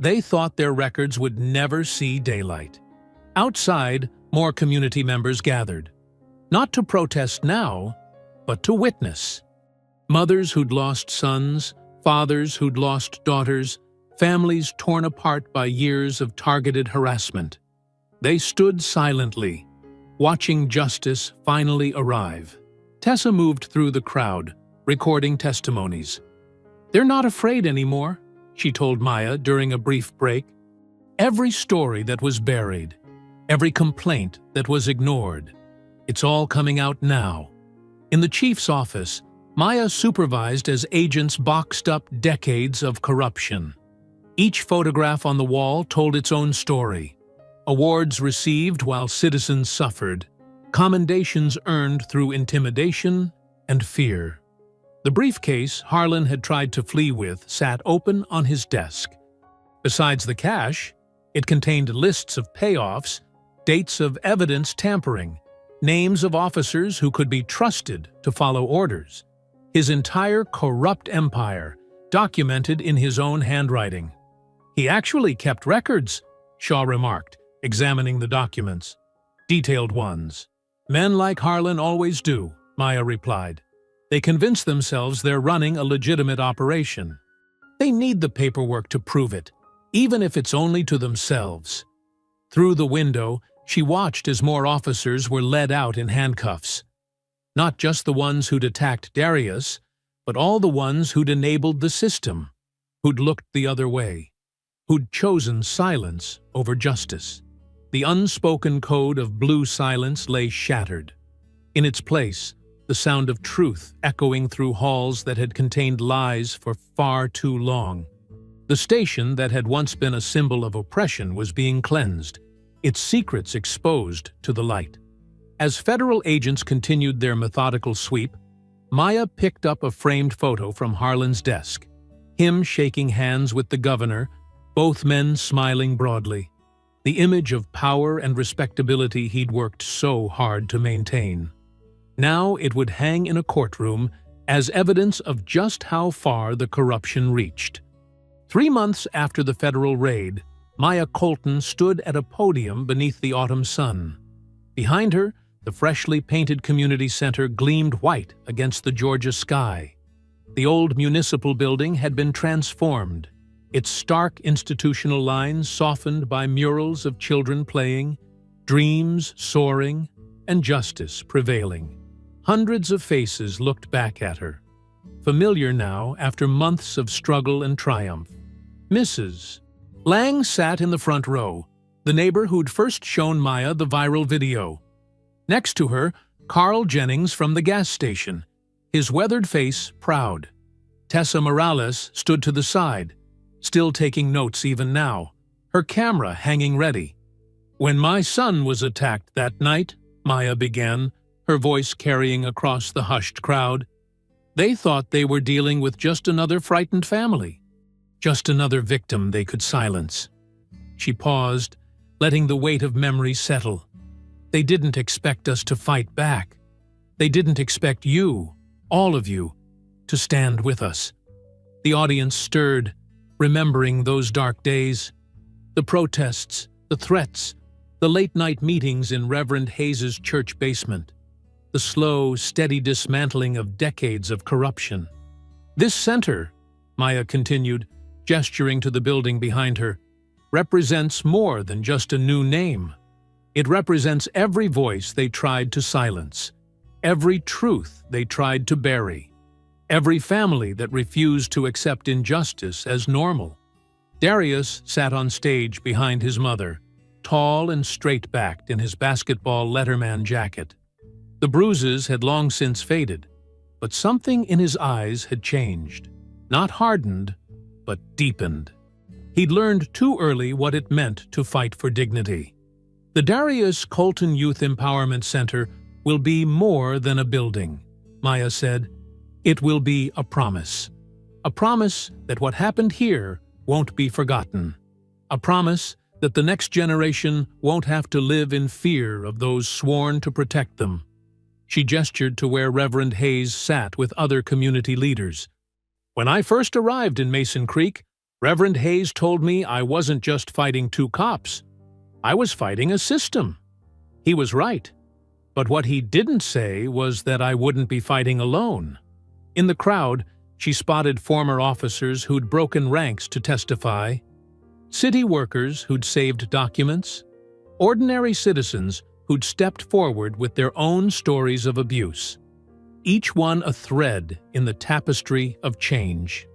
They thought their records would never see daylight. Outside, more community members gathered. Not to protest now, but to witness. Mothers who'd lost sons, fathers who'd lost daughters, families torn apart by years of targeted harassment. They stood silently, watching justice finally arrive. Tessa moved through the crowd, recording testimonies. "They're not afraid anymore," she told Maya during a brief break. "Every story that was buried, every complaint that was ignored, it's all coming out now." In the chief's office, Maya supervised as agents boxed up decades of corruption. Each photograph on the wall told its own story. Awards received while citizens suffered. Commendations earned through intimidation and fear. The briefcase Harlan had tried to flee with sat open on his desk. Besides the cash, it contained lists of payoffs, dates of evidence tampering, names of officers who could be trusted to follow orders. His entire corrupt empire, documented in his own handwriting. "He actually kept records," Shaw remarked, examining the documents. "Detailed ones." "Men like Harlan always do," Maya replied. "They convince themselves they're running a legitimate operation. They need the paperwork to prove it, even if it's only to themselves." Through the window, she watched as more officers were led out in handcuffs. Not just the ones who'd attacked Darius, but all the ones who'd enabled the system, who'd looked the other way, who'd chosen silence over justice. The unspoken code of blue silence lay shattered. In its place, the sound of truth echoing through halls that had contained lies for far too long. The station that had once been a symbol of oppression was being cleansed, its secrets exposed to the light. As federal agents continued their methodical sweep, Maya picked up a framed photo from Harlan's desk. Him shaking hands with the governor, both men smiling broadly. The image of power and respectability he'd worked so hard to maintain. Now it would hang in a courtroom as evidence of just how far the corruption reached. 3 months after the federal raid, Maya Colton stood at a podium beneath the autumn sun. Behind her, the freshly painted community center gleamed white against the Georgia sky. The old municipal building had been transformed, its stark institutional lines softened by murals of children playing, dreams soaring, and justice prevailing. Hundreds of faces looked back at her, familiar now after months of struggle and triumph. Mrs. Lang sat in the front row, the neighbor who'd first shown Maya the viral video. Next to her, Carl Jennings from the gas station, his weathered face proud. Tessa Morales stood to the side, still taking notes even now, her camera hanging ready. "When my son was attacked that night," Maya began, her voice carrying across the hushed crowd, "they thought they were dealing with just another frightened family, just another victim they could silence." She paused, letting the weight of memory settle. They didn't expect us to fight back. They didn't expect you, all of you, to stand with us." The audience stirred, remembering those dark days. The protests, the threats, the late-night meetings in Reverend Hayes's church basement. The slow, steady dismantling of decades of corruption. "This center," Maya continued, gesturing to the building behind her, "represents more than just a new name. It represents every voice they tried to silence, every truth they tried to bury, every family that refused to accept injustice as normal." Darius sat on stage behind his mother, tall and straight-backed in his basketball letterman jacket. The bruises had long since faded, but something in his eyes had changed. Not hardened, but deepened. He'd learned too early what it meant to fight for dignity. The Darius Colton Youth Empowerment Center will be more than a building, Maya said. It will be a promise. A promise that what happened here won't be forgotten. A promise that the next generation won't have to live in fear of those sworn to protect them. She gestured to where Reverend Hayes sat with other community leaders. "When I first arrived in Mason Creek, Reverend Hayes told me I wasn't just fighting two cops. I was fighting a system. He was right. But what he didn't say was that I wouldn't be fighting alone." In the crowd, she spotted former officers who'd broken ranks to testify, city workers who'd saved documents, ordinary citizens who'd stepped forward with their own stories of abuse, each one a thread in the tapestry of change.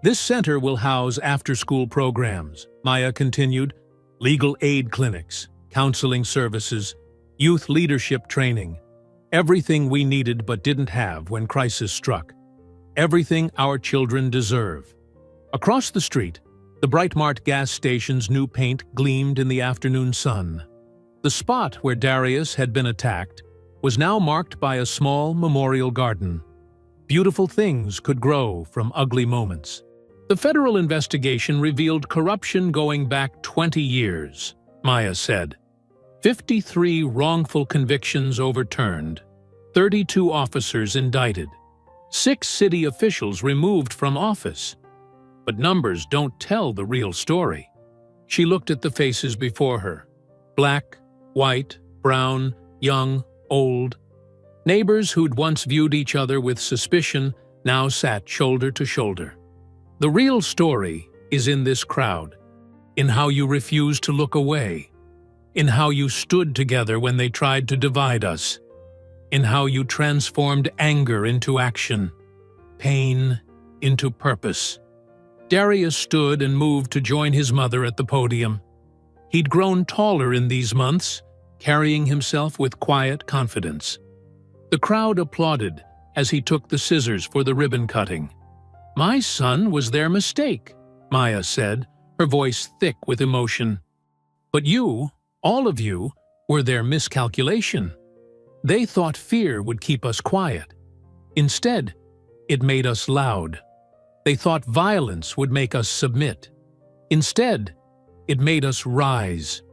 "This center will house after-school programs," Maya continued, "legal aid clinics, counseling services, youth leadership training, everything we needed but didn't have when crisis struck. Everything our children deserve." Across the street, the Brightmart gas station's new paint gleamed in the afternoon sun. The spot where Darius had been attacked was now marked by a small memorial garden. Beautiful things could grow from ugly moments. "The federal investigation revealed corruption going back 20 years, Maya said. 53 wrongful convictions overturned, 32 officers indicted, 6 city officials removed from office. But numbers don't tell the real story." She looked at the faces before her. Black, white, brown, young, old. Neighbors who'd once viewed each other with suspicion now sat shoulder to shoulder. "The real story is in this crowd, in how you refused to look away, in how you stood together when they tried to divide us, in how you transformed anger into action, pain into purpose." Darius stood and moved to join his mother at the podium. He'd grown taller in these months, carrying himself with quiet confidence. The crowd applauded as he took the scissors for the ribbon cutting. "My son was their mistake," Maya said, her voice thick with emotion. "But you, all of you, were their miscalculation. They thought fear would keep us quiet. Instead, it made us loud. They thought violence would make us submit. Instead, it made us rise."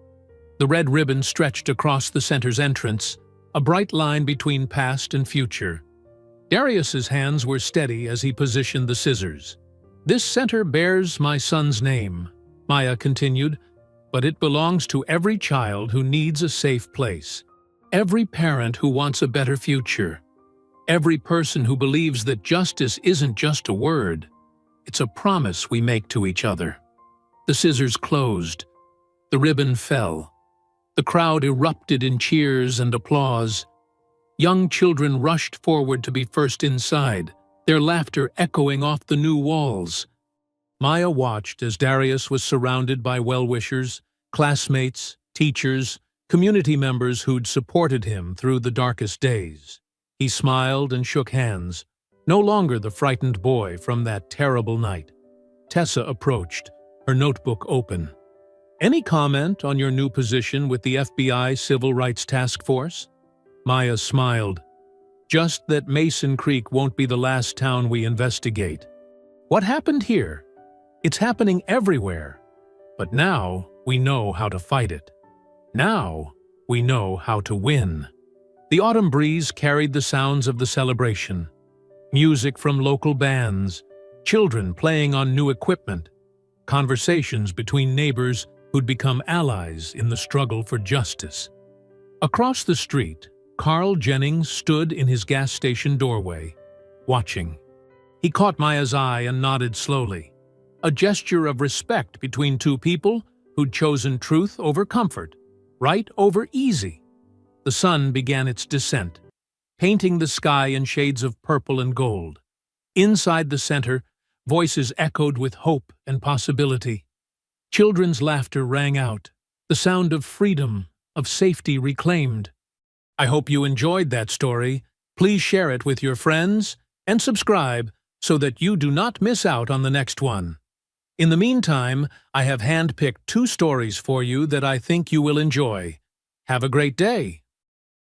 The red ribbon stretched across the center's entrance, a bright line between past and future. Darius's hands were steady as he positioned the scissors. "This center bears my son's name," Maya continued, "but it belongs to every child who needs a safe place, every parent who wants a better future, every person who believes that justice isn't just a word, it's a promise we make to each other." The scissors closed. The ribbon fell. The crowd erupted in cheers and applause. Young children rushed forward to be first inside, their laughter echoing off the new walls. Maya watched as Darius was surrounded by well-wishers, classmates, teachers, community members who'd supported him through the darkest days. He smiled and shook hands, no longer the frightened boy from that terrible night. Tessa approached, her notebook open. "Any comment on your new position with the FBI Civil Rights Task Force?" Maya smiled. "Just that Mason Creek won't be the last town we investigate. What happened here? It's happening everywhere. But now we know how to fight it. Now we know how to win. The autumn breeze carried the sounds of the celebration. Music from local bands, children playing on new equipment, conversations between neighbors who'd become allies in the struggle for justice. Across the street, Carl Jennings stood in his gas station doorway, watching. He caught Maya's eye and nodded slowly, a gesture of respect between two people who'd chosen truth over comfort, right over easy. The sun began its descent, painting the sky in shades of purple and gold. Inside the center, voices echoed with hope and possibility. Children's laughter rang out, the sound of freedom, of safety reclaimed. I hope you enjoyed that story. Please share it with your friends and subscribe so that you do not miss out on the next one. In the meantime, I have handpicked 2 stories for you that I think you will enjoy. Have a great day!